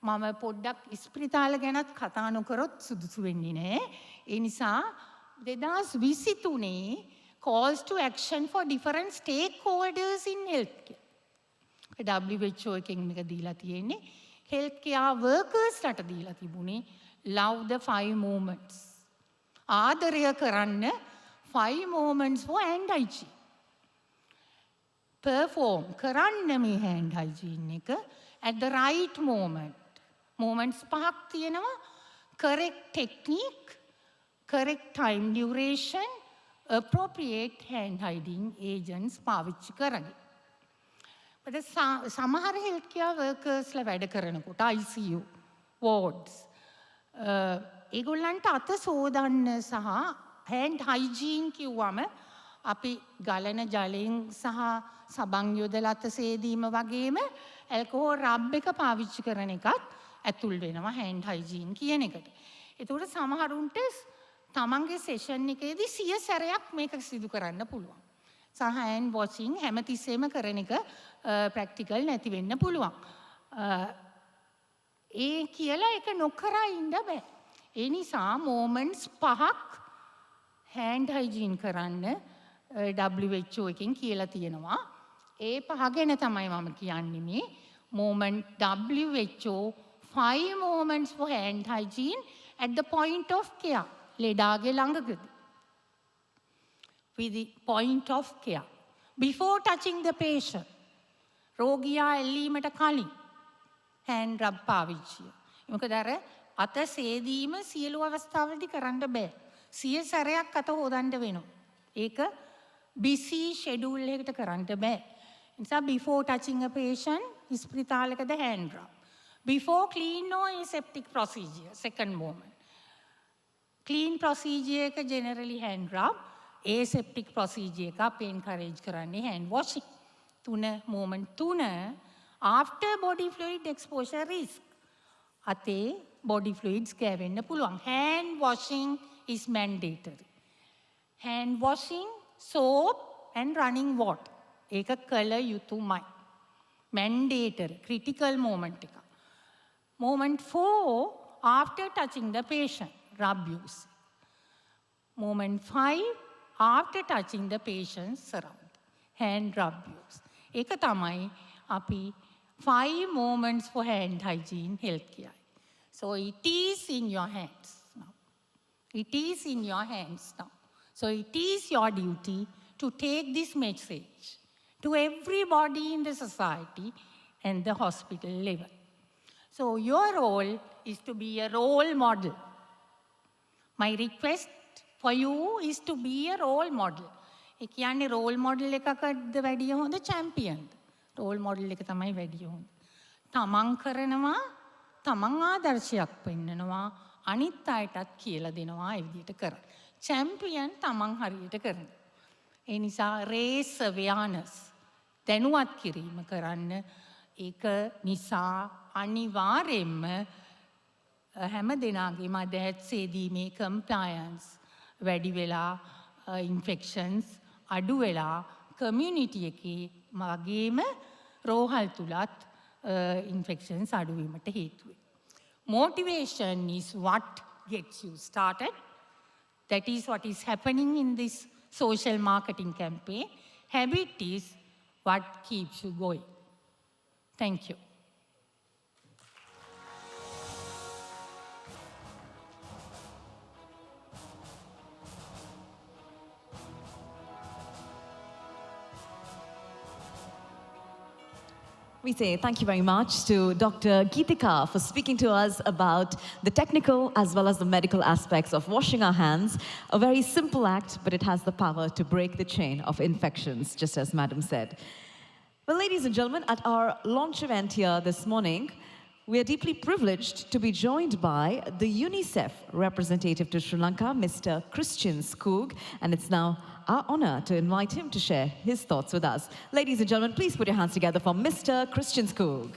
Speaker 9: මම පොඩ්ඩක් ඉස්පිරිතාල ගැනත් කතා නොකරොත් සුදුසු වෙන්නේ නැහැ. ඒ නිසා 2023 calls to action for different stakeholders in healthcare. WHO එකෙන් මේක දීලා තියෙන්නේ. healthcare workersලට දීලා තිබුණේ love the 5 moments. ආදරය කරන්න 5 moments for hand hygiene. perform කරන්න මේ hand hygiene එක at the right moment. moments 5ක් තියෙනවා. correct technique, correct time duration, appropriate hand hygiene agents පාවිච්චි කරගෙන. සමහර healthcare workersලා වැඩ කරනකොට ICU, wards ඒගොල්ලන්ට අත සෝදන්න සහ hand hygiene කිව්වම අපි ගලන ජලයෙන් සහ සබන් යොදලා අත සේදීම වගේම ඇල්කොහොල් රබ් එක පාවිච්චි කරන එකත් ඇතුල් වෙනවා hand hygiene කියන එකට. ඒතකොට සමහරුන්ට තමන්ගේ සෙෂන් එකේදී 100 සැරයක් මේක සිදු කරන්න පුළුවන්. සහ hand washing හැමතිස්සෙම කරන එක ප්‍රැක්ටිකල් නැති වෙන්න පුළුවන්. ඒ කියලා එක නොකරා ඉන්න බෑ. ඒ නිසා moments 5ක් hand hygiene කරන්න WHO එකෙන් කියලා තියෙනවා. ඒ 5 ගැන තමයි මම කියන්නේ මේ moment WHO 5 moments for hand hygiene at the point of care. ලෙඩාගේ ළඟකදී. with the point of care. Before touching the patient. රෝගියා එල්ලීමට කලින් hand rub පාවිච්චිය. මොකද අර අත සේදීම සියලු අවස්ථාවලදී කරන්න බෑ. 100 සැරයක් අත හොදන්න වෙනවා. ඒක busy schedule එකකට කරන්න බෑ. නිසා before touching a patient ඉස්පිරිතාලයකද hand rub. Before clean or aseptic procedure, second moment. Clean procedure එක generally hand rub. aseptic procedure එක අපි encourage කරන්නේ hand washing. moment 3 after body fluid exposure risk. අතේ body fluids ගෑවෙන්න පුළුවන්. hand washing is mandatory. hand washing, soap and running water. ඒක කළ යුතුමයි. mandatory, critical moment එක. moment 4 after touching the patient, rub use. moment 5 after touching the patient's surround, hand rub use. ඒක තමයි අපි 5 moments for hand hygiene healthcare. So it is in your hands now. It is in your hands now. So it is your duty to take this message to everybody in the society and the hospital level. So your role is to be a role model. My request for you is to be a role model. ඒ කියන්නේ role model එකකද වැඩිය හොඳ champion. role model එක තමයි වැඩිය හොඳ. තමන් කරනවා, තමන් ආදර්ශයක් පෙන්නනවා, අනිත් අයටත් කියලා දෙනවා ඒ විදිහට කරන්න. champion තමන් හරියට කරනවා. ඒ නිසා raise awareness දැනුවත් කිරීම කරන්න. ඒක නිසා අනිවාර්යෙන්ම හැම දෙනාගේම අදහස් සේදීමේ compliance වැඩි වෙලා infections අඩු වෙලා community එකේ වගේම රෝහල් තුලත් infections අඩු වීමට හේතු වෙනවා. Motivation is what gets you started. That is what is happening in this social marketing campaign. Habit is what keeps you going. Thank you.
Speaker 1: We say thank you very much to Dr. Geetika for speaking to us about the technical as well as the medical aspects of washing our hands. A very simple act, but it has the power to break the chain of infections, just as Madam said. Well, ladies and gentlemen, at our launch event here this morning, we are deeply privileged to be joined by the UNICEF representative to Sri Lanka, Mr. Christian Skog, and it's now our honor to invite him to share his thoughts with us. Ladies and gentlemen, please put your hands together for Mr. Christian Skog.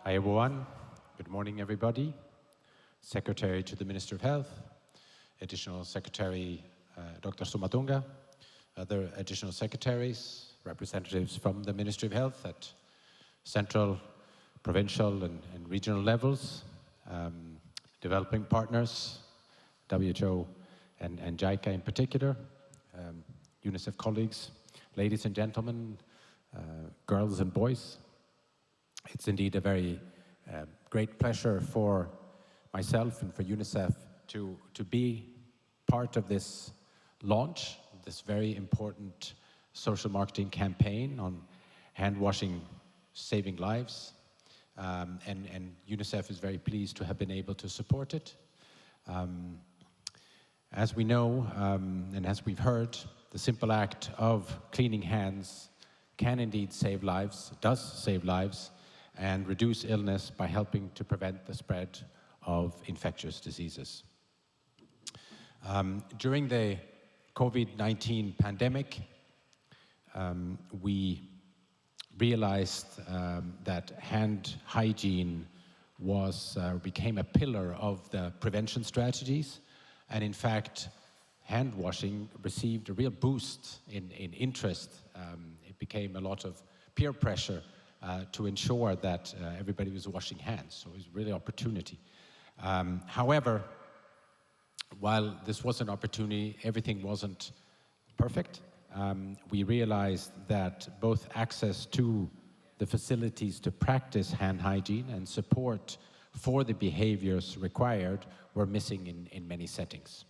Speaker 10: Hi everyone, good morning everybody. Secretary to the Minister of Health, Additional Secretary Dr. Sumatunga, other additional secretaries, representatives from the Ministry of Health at central, provincial and regional levels, developing partners, WHO and JICA in particular, UNICEF colleagues, ladies and gentlemen, girls and boys. It's indeed a very great pleasure for myself and for UNICEF to be part of this launch, this very important social marketing campaign on hand washing saving lives. And UNICEF is very pleased to have been able to support it. As we know, and as we've heard, the simple act of cleaning hands can indeed save lives, does save lives, and reduce illness by helping to prevent the spread of infectious diseases. During the COVID-19 pandemic, we realized that hand hygiene became a pillar of the prevention strategies, and in fact, hand washing received a real boost in interest. It became a lot of peer pressure to ensure that everybody was washing hands, so it was really an opportunity. However, while this was an opportunity, everything wasn't perfect. We realized that both access to the facilities to practice hand hygiene and support for the behaviors required were missing in many settings.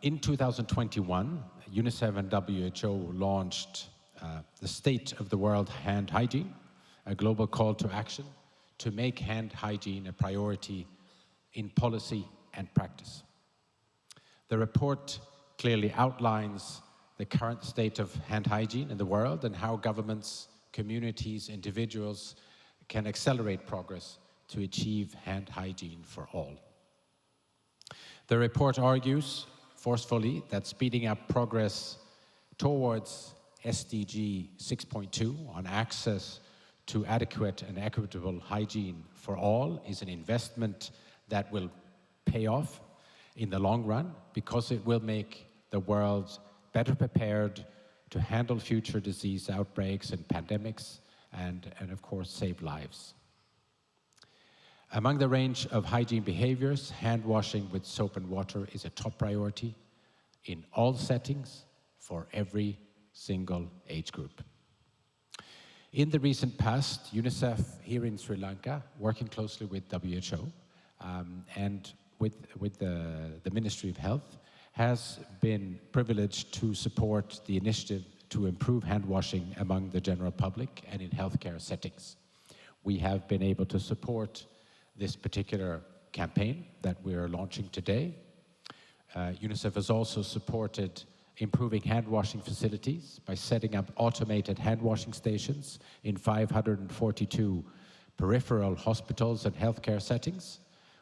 Speaker 10: In 2021, UNICEF and WHO launched the State of the World Hand Hygiene, a global call to action to make hand hygiene a priority in policy and practice. The report clearly outlines the current state of hand hygiene in the world and how governments, communities, individuals can accelerate progress to achieve hand hygiene for all. The report argues forcefully that speeding up progress towards SDG 6.2 on access to adequate and equitable hygiene for all is an investment that will pay off in the long run because it will make the world better prepared to handle future disease outbreaks and pandemics and of course save lives. Among the range of hygiene behaviors, hand washing with soap and water is a top priority in all settings for every single age group. In the recent past, UNICEF here in Sri Lanka, working closely with WHO and with the Ministry of Health, has been privileged to support the initiative to improve hand washing among the general public and in healthcare settings. We have been able to support this particular campaign that we are launching today. UNICEF has also supported improving hand washing facilities by setting up automated hand washing stations in 542 peripheral hospitals and healthcare settings,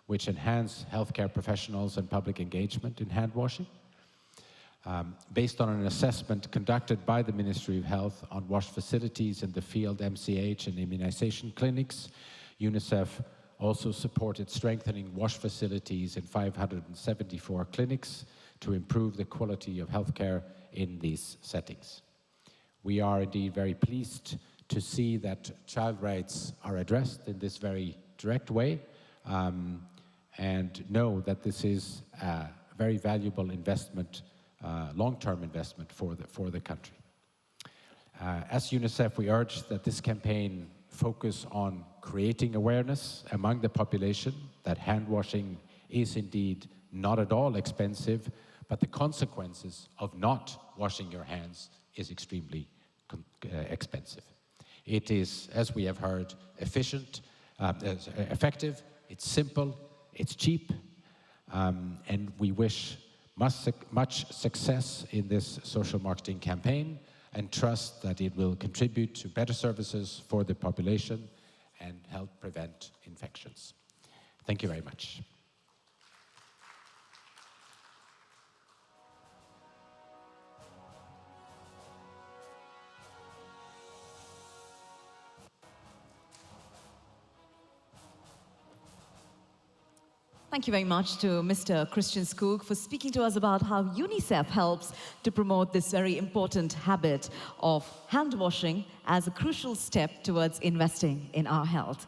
Speaker 10: which enhance healthcare professionals and public engagement in hand washing. Based on an assessment conducted by the Ministry of Health on wash facilities in the field MCH and immunization clinics, UNICEF also supported strengthening wash facilities in 574 clinics to improve the quality of healthcare in these settings. We are indeed very pleased to see that child rights are addressed in this very direct way, and know that this is a very valuable investment, long-term investment for the country. As UNICEF, we urge that this campaign focus on creating awareness among the population that hand washing is indeed not at all expensive, but the consequences of not washing your hands is extremely expensive. It is, as we have heard, efficient, effective, it's simple, it's cheap, and we wish much success in this social marketing campaign and trust that it will contribute to better services for the population and help prevent infections. Thank you very much.
Speaker 1: Thank you very much to Mr. Christian Skoog for speaking to us about how UNICEF helps to promote this very important habit of hand washing as a crucial step towards investing in our health.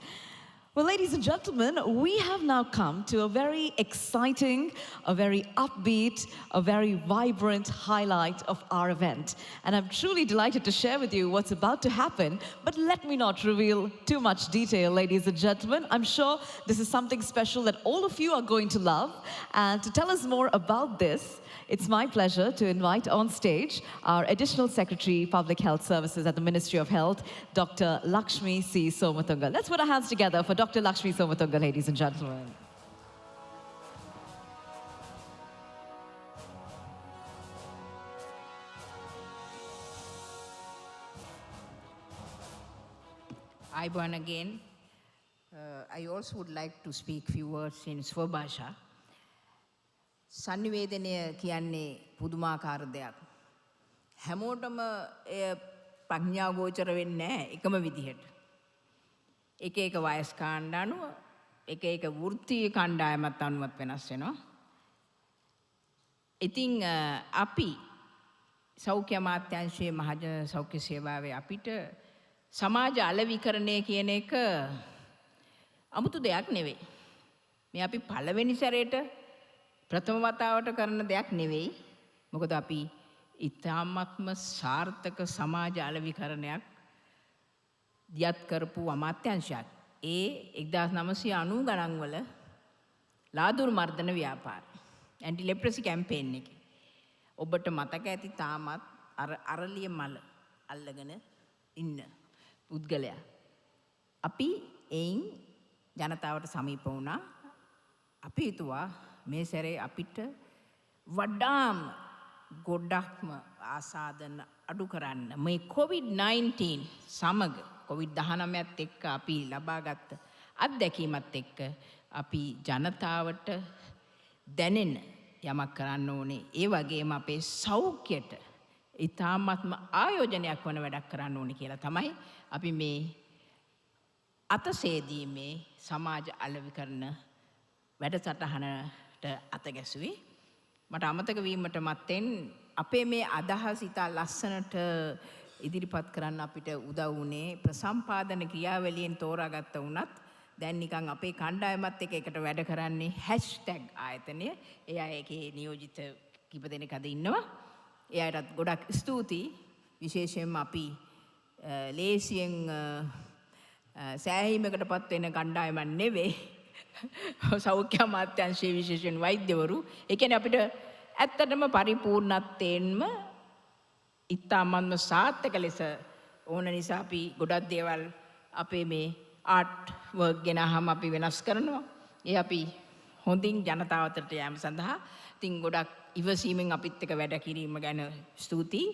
Speaker 1: Well, ladies and gentlemen, we have now come to a very exciting, a very upbeat, a very vibrant highlight of our event. And I'm truly delighted to share with you what's about to happen, but let me not reveal too much detail, ladies and gentlemen. I'm sure this is something special that all of you are going to love. And to tell us more about this, it's my pleasure to invite on stage our Additional Secretary, Public Health Services at the Ministry of Health, Dr. Lakshmi C. Somatunga. Let's put our hands together for Dr. Lakshmi Somatunga, ladies and gentlemen.
Speaker 2: Ayubowan again. I also would like to speak few words in Swabhasha. සංනිවේදනය කියන්නේ පුදුමාකාර දෙයක්. හැමෝටම ප්‍රඥාගෝචර වෙන්නේ නැහැ එකම විදිහට. එක එක වයස් කාණ්ඩ අනුව එක එක වෘත්තීය කණ්ඩායමත් අනුවත් වෙනස් වෙනවා. ඉතින් අපි සෞඛ්‍ය අමාත්‍යාංශයේ මහජන සෞඛ්‍ය සේවාවේ අපිට සමාජ අලෙවිකරණය කියන එක 아무තු දෙයක් නෙවෙයි. මේ අපි පළවෙනි සැරේට ප්‍රථම වතාවට කරන දෙයක් නෙවෙයි. මොකද අපි ඉතාමත්ම සාර්ථක සමාජ අලෙවිකරණයක් දියත් කරපු අමාත්‍යාංශයක්. ඒ 1990 ගණන් වල ලාදුරු මර්දන ව්‍යාපාර ඇන්ටි ලෙප්‍රසි කැම්පේන් එක. ඔබට මතක ඇති තාමත් අර අරලිය මල අල්ලගෙන ඉන්න පුද්ගලයා. අපි එයින් ජනතාවට සමීප වුණා. අපි හිතුවා මේ සැරේ අපිට වඩාම ගොඩක්ම ආසාදන අඩු කරන්න මේ COVID-19 සමග COVID-19ත් එක්ක අපි ලබාගත් අත්දැකීමත් එක්ක අපි ජනතාවට දැනෙන යමක් කරන්න ඕනේ. ඒ වගේම අපේ සෞඛ්‍යයට ඉතාමත්ම ආයෝජනයක් වන වැඩක් කරන්න ඕනේ කියලා තමයි අපි මේ අතසේදීමේ සමාජ අලෙවිකරණ වැඩසටහනට අත ගැසුවේ. මට අමතක වීමට මත්තෙන් අපේ මේ අදහස් ඉතා ලස්සනට ඉදිරිපත් කරන්න අපිට උදව් වුණේ ප්‍රසම්පාදන ක්‍රියාවලියෙන් තෝරාගත්ත වුණත් දැන් නිකන් අපේ කණ්ඩායමත් එක්ක එකට වැඩ කරන්නේ #ආයතනය. ඒ අය ඒකේ නියෝජිත කිප දෙනෙක් අද ඉන්නවා. ඒ අයටත් ගොඩක් ස්තුතියි. විශේෂයෙන්ම අපි ලේසියෙන් සෑහීමකටපත් වෙන කණ්ඩායමක් නෙවෙයි. සෞඛ්‍ය අමාත්‍යාංශයේ විශේෂයෙන් වෛද්‍යවරු. ඒ කියන්නේ අපිට ඇත්තටම පරිපූර්ණත්වයෙන්ම ඉතාමත්ම සාර්ථක ලෙස ඕන නිසා අපි ගොඩක් දේවල් අපේ මේ ආර්ට් වර්ක් ගෙනහම අපි වෙනස් කරනවා. ඒ අපි හොඳින් ජනතාව අතරට යෑම සඳහා ඉතින් ගොඩක් ඉවසීමෙන් අපිත් එක්ක වැඩ කිරීම ගැන ස්තුතියි.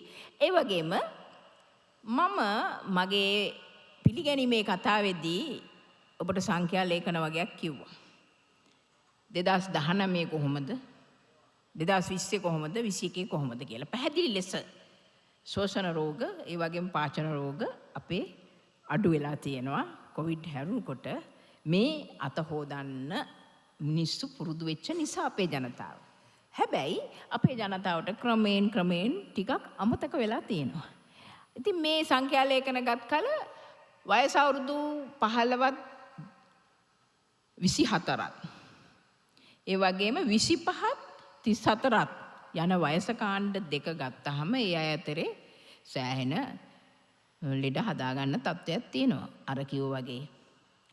Speaker 2: ඒ වගේම මම මගේ පිළිගැනීමේ කතාවේදී ඔබට සංඛ්‍යා ලේඛන වගේක් කිව්වා. 2019 කොහොමද? 2020 කොහොමද? 21 කොහොමද කියලා. පැහැදිලි ලෙස ශ්වසන රෝග, ඒ වගේම පාචන රෝග අපේ අඩු වෙලා තියෙනවා. කොවිඩ් හැරුණකොට මේ අත හොදන්න මිනිස්සු පුරුදු වෙච්ච නිසා අපේ ජනතාව. හැබැයි අපේ ජනතාවට ක්‍රමයෙන් ටිකක් අමතක වෙලා තියෙනවා. ඉතින් මේ සංඛ්‍යා ලේඛන ගත් කල වයස අවුරුදු 15ත් 24ත් ඒ වගේම 25ත් 34ත් යන වයස කාණ්ඩ දෙක ගත්තාම ඒ අය අතරේ සෑහෙන ලෙඩ හදාගන්න තත්ත්වයක් තියෙනවා. අර කිව්ව වගේ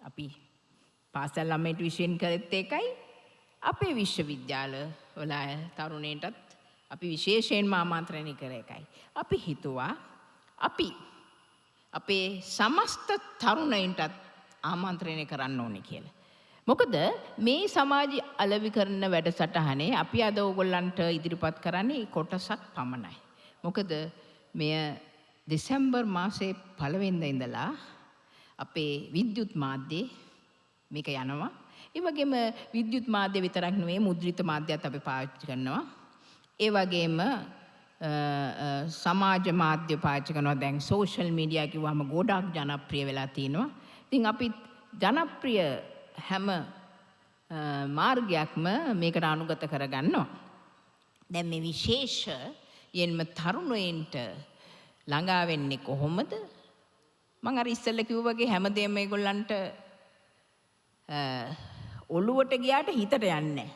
Speaker 2: අපි පාසල් ළමයිට විශේෂයෙන් කරත් ඒකයි අපේ විශ්වවිද්‍යාල වල තරුණයින්ටත් අපි විශේෂයෙන්ම ආමන්ත්‍රණය කර එකයි. අපි හිතුවා අපි අපේ සමස්ත තරුණයින්ටත් ආමන්ත්‍රණය කරන්න ඕනේ කියලා. මොකද මේ සමාජ අලෙවි කරන වැඩසටහනේ අපි අද ඕගොල්ලන්ට ඉදිරිපත් කරන්නේ කොටසක් පමණයි. මොකද මෙය දෙසැම්බර් මාසයේ පළවෙනිදා ඉඳලා අපේ විද්‍යුත් මාධ්‍යයේ මේක යනවා. ඒ වගේම විද්‍යුත් මාධ්‍ය විතරක් නෙවෙයි මුද්‍රිත මාධ්‍යත් අපි පාවිච්චි කරනවා. ඒ වගේම සමාජ මාධ්‍ය පාවිච්චි කරනවා. දැන් සෝෂල් මීඩියා කිව්වම ගොඩාක් ජනප්‍රිය වෙලා තිනවා. ඉතින් අපි ජනප්‍රිය හැම මාර්ගයක්ම මේකට අනුගත කරගන්නවා. දැන් මේ විශේෂයෙන්ම තරුණයින්ට ළඟා වෙන්නේ කොහොමද? මම අර ඉස්සෙල්ලා කිව්වා වගේ හැමදේම මේගොල්ලන්ට ඔළුවට ගියාට හිතට යන්නේ නැහැ.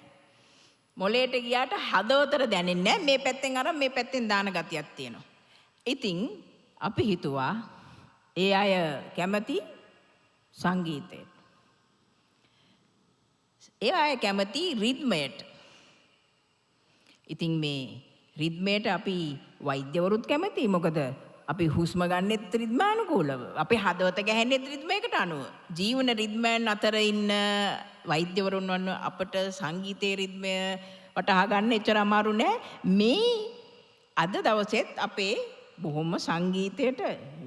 Speaker 2: මොලේට ගියාට හදවතට දැනෙන්නේ නැහැ. මේ පැත්තෙන් අරන් මේ පැත්තෙන් දාන ගතියක් තියෙනවා. ඉතින් අපි හිතුවා ඒ අය කැමති සංගීතයට. ඒ අය කැමති රිද්මයට. ඉතින් මේ රිද්මයට අපි වෛද්‍යවරුත් කැමතියි. මොකද අපි හුස්ම ගන්නෙත් රිද්මානුකූලව. අපි හදවත ගැහෙන්නෙත් රිද්මයකට අනුව. ජීවන රිද්මයන් අතර ඉන්න වෛද්‍යවරුන් වන්න අපට සංගීතයේ රිද්මය වටහා ගන්න එච්චර අමාරු නෑ. මේ අද දවසෙත් අපේ බොහොම සංගීතයට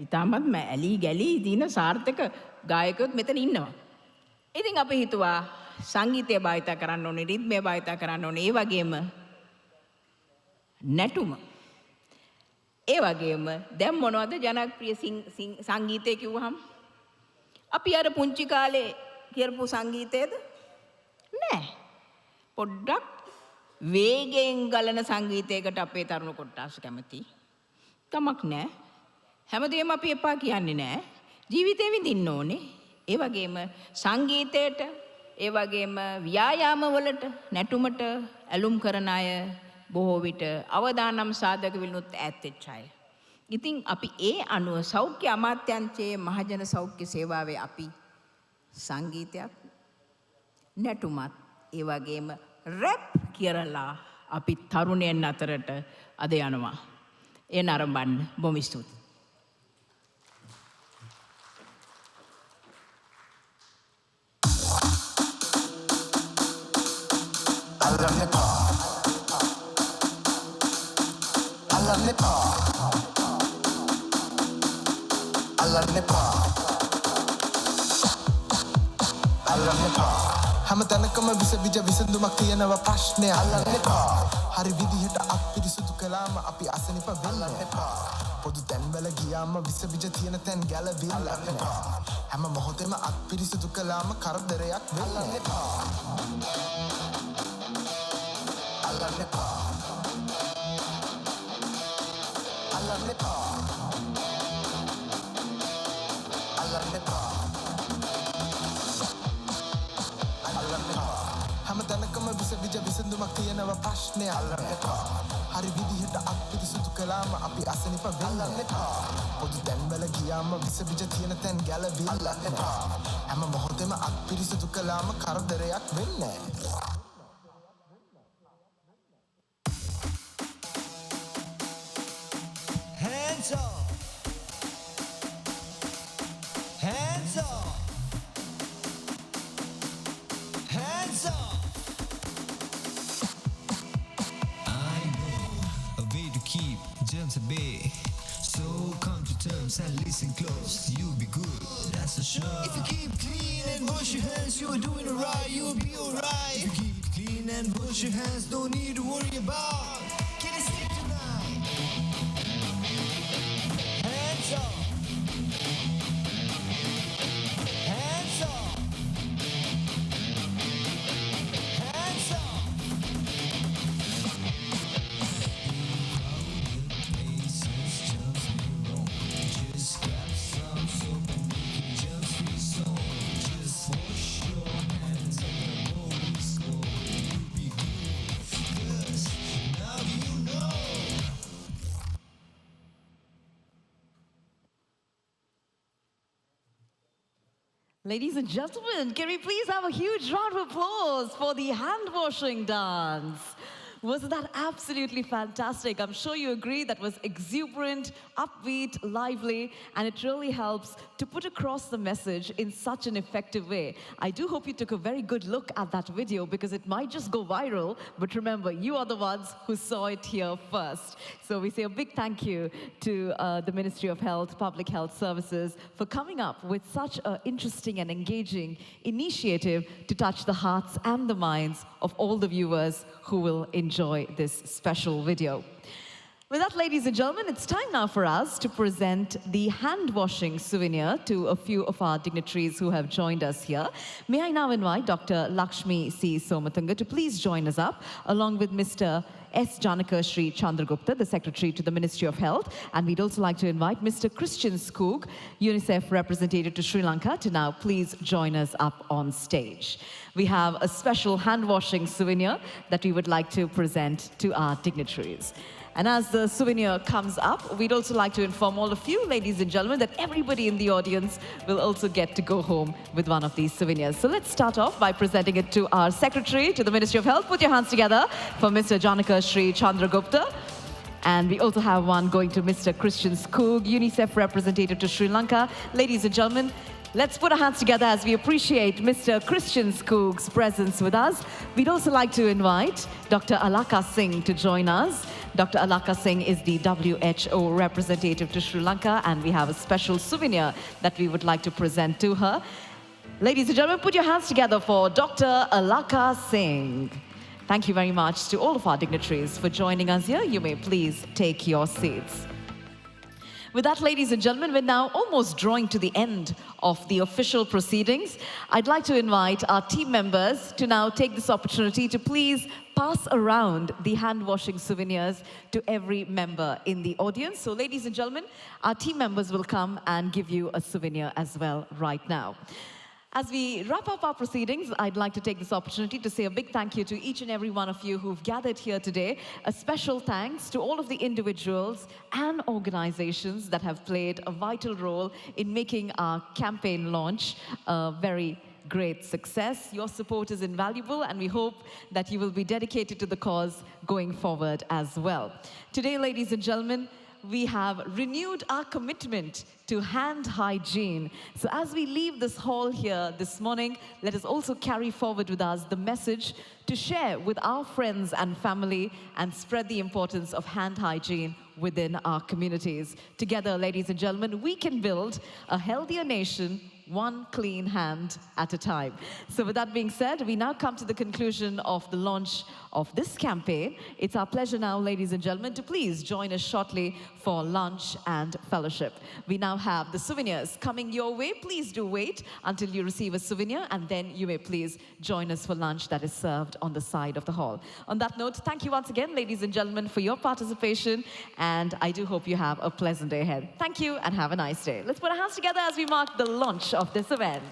Speaker 2: ඉතාමත්ම ඇලී ගැලී දින සාර්ථක ගායකයොත් මෙතන ඉන්නවා. ඉතින් අපි හිතුවා සංගීතය භාවිත කරන්න ඕනේ, රිද්මය භාවිත කරන්න ඕනේ. ඒ වගේම නැටුම. ඒ වගේම දැන් මොනවද ජනප්‍රිය සංගීතය කිව්වහම? අපි අර පුංචි කාලේ කියපු සංගීතයද? නෑ. පොඩ්ඩක් වේගයෙන් ගලන සංගීතයකට අපේ තරුණ කොට්ටාස කැමති. තමක් නෑ. හැමදේම අපි එපා කියන්නේ නෑ. ජීවිතේ විඳින්න ඕනේ. ඒ වගේම සංගීතයට, ඒ වගේම ව්‍යායාම වලට, නැටුමට ඇලුම් කරන අය බොහෝ විට අවදානම් සාධක විලුත් ඈත් වෙච්ච අය. ඉතින් අපි ඒ අනුව සෞඛ්‍ය අමාත්‍යාංශයේ මහජන සෞඛ්‍ය සේවාවේ අපි සංගීතයක්, නැටුමත්, ඒ වගේම රැප් කියලා අපි තරුණයන් අතරට අද යනවා. ඒ නරඹන්න බොහොම ස්තුතියි.
Speaker 11: හැම තැනකම විස බිජ විසඳුමක් තියෙනව ප්‍රශ්නේ අල්ලන්න එපා. හරි විදිහට අත් පිරිසුදු කළාම අපි අසනිප වෙන්න එපා. පොදු තැන්වල ගියාම විස බිජ තියෙන තැන් ගැලවිල්ල එපා. හැම මොහොතෙම අත් පිරිසුදු කළාම කරදරයක් වෙන්න එපා. අල්ලන්න එපා. අල්ලන්න එපා. අල්ලන්න එපා. හැම තැනකම විස බිජ විසඳුමක් තියෙනව ප්‍රශ්නේ අල්ලන්න එපා. හරි විදිහට අත් පිරිසුදු කළාම අපි අසනිප වෙන්න එපා. පොදු තැන්වල ගියාම විස බිජ තියෙන තැන් ගැලවිල්ල එපා. හැම මොහොතෙම අත් පිරිසුදු කළාම කරදරයක් වෙන්නේ නැහැ.
Speaker 12: Hands up. Hands up. Hands up. I know a way to keep germs at bay. So come to terms and listen close. You'll be good, that's for sure. If you keep clean and wash your hands, you're doing alright. You'll be alright. If you keep clean and wash your hands, don't need to worry about getting sick tonight. Hands up. Hands up. Hands up. Places just be wrong. Just grab some soap and make it just be so. Just wash your hands and the rolls go. You'll be good, 'cause now you know.
Speaker 1: Ladies and gentlemen, can we please have a huge round of applause for the hand washing dance? Wasn't that absolutely fantastic? I'm sure you agree that was exuberant, upbeat, lively, and it really helps to put across the message in such an effective way. I do hope you took a very good look at that video because it might just go viral, but remember, you are the ones who saw it here first. So we say a big thank you to the Ministry of Health, Public Health Services for coming up with such an interesting and engaging initiative to touch the hearts and the minds of all the viewers who will enjoy this special video. With that, ladies and gentlemen, it's time now for us to present the hand-washing souvenir to a few of our dignitaries who have joined us here. May I now invite Dr. Lakshmi C. Somatunga to please join us up, along with Mr. S. Janaka Sri Chandragupta, the Secretary to the Ministry of Health. And we'd also like to invite Mr. Christian Skoog, UNICEF representative to Sri Lanka, to now please join us up on stage. We have a special hand-washing souvenir that we would like to present to our dignitaries. And as the souvenir comes up, we'd also like to inform all of you, ladies and gentlemen, that everybody in the audience will also get to go home with one of these souvenirs. So let's start off by presenting it to our Secretary to the Ministry of Health. Put your hands together for Mr. Janaka Sri Chandragupta. And we also have one going to Mr. Christian Skoog, UNICEF representative to Sri Lanka. Ladies and gentlemen, let's put our hands together as we appreciate Mr. Christian Skoog's presence with us. We'd also like to invite Dr. Alaka Singh to join us. Dr. Alaka Singh is the WHO representative to Sri Lanka, and we have a special souvenir that we would like to present to her. Ladies and gentlemen, put your hands together for Dr. Alaka Singh. Thank you very much to all of our dignitaries for joining us here. You may please take your seats. With that, ladies and gentlemen, we're now almost drawing to the end of the official proceedings. I'd like to invite our team members to now take this opportunity to please pass around the hand-washing souvenirs to every member in the audience. So, ladies and gentlemen, our team members will come and give you a souvenir as well right now. As we wrap up our proceedings, I'd like to take this opportunity to say a big thank you to each and every one of you who've gathered here today. A special thanks to all of the individuals and organizations that have played a vital role in making our campaign launch a very great success. Your support is invaluable, and we hope that you will be dedicated to the cause going forward as well. Today, ladies and gentlemen, we have renewed our commitment to hand hygiene. So as we leave this hall here this morning, let us also carry forward with us the message to share with our friends and family and spread the importance of hand hygiene within our communities. Together, ladies and gentlemen, we can build a healthier nation, one clean hand at a time. So with that being said, we now come to the conclusion of the launch of this campaign. It's our pleasure now, ladies and gentlemen, to please join us shortly for lunch and fellowship. We now have the souvenirs coming your way. Please do wait until you receive a souvenir, and then you may please join us for lunch that is served on the side of the hall. On that note, thank you once again, ladies and gentlemen, for your participation, and I do hope you have a pleasant day ahead. Thank you, and have a nice day. Let's put our hands together as we mark the launch of this event.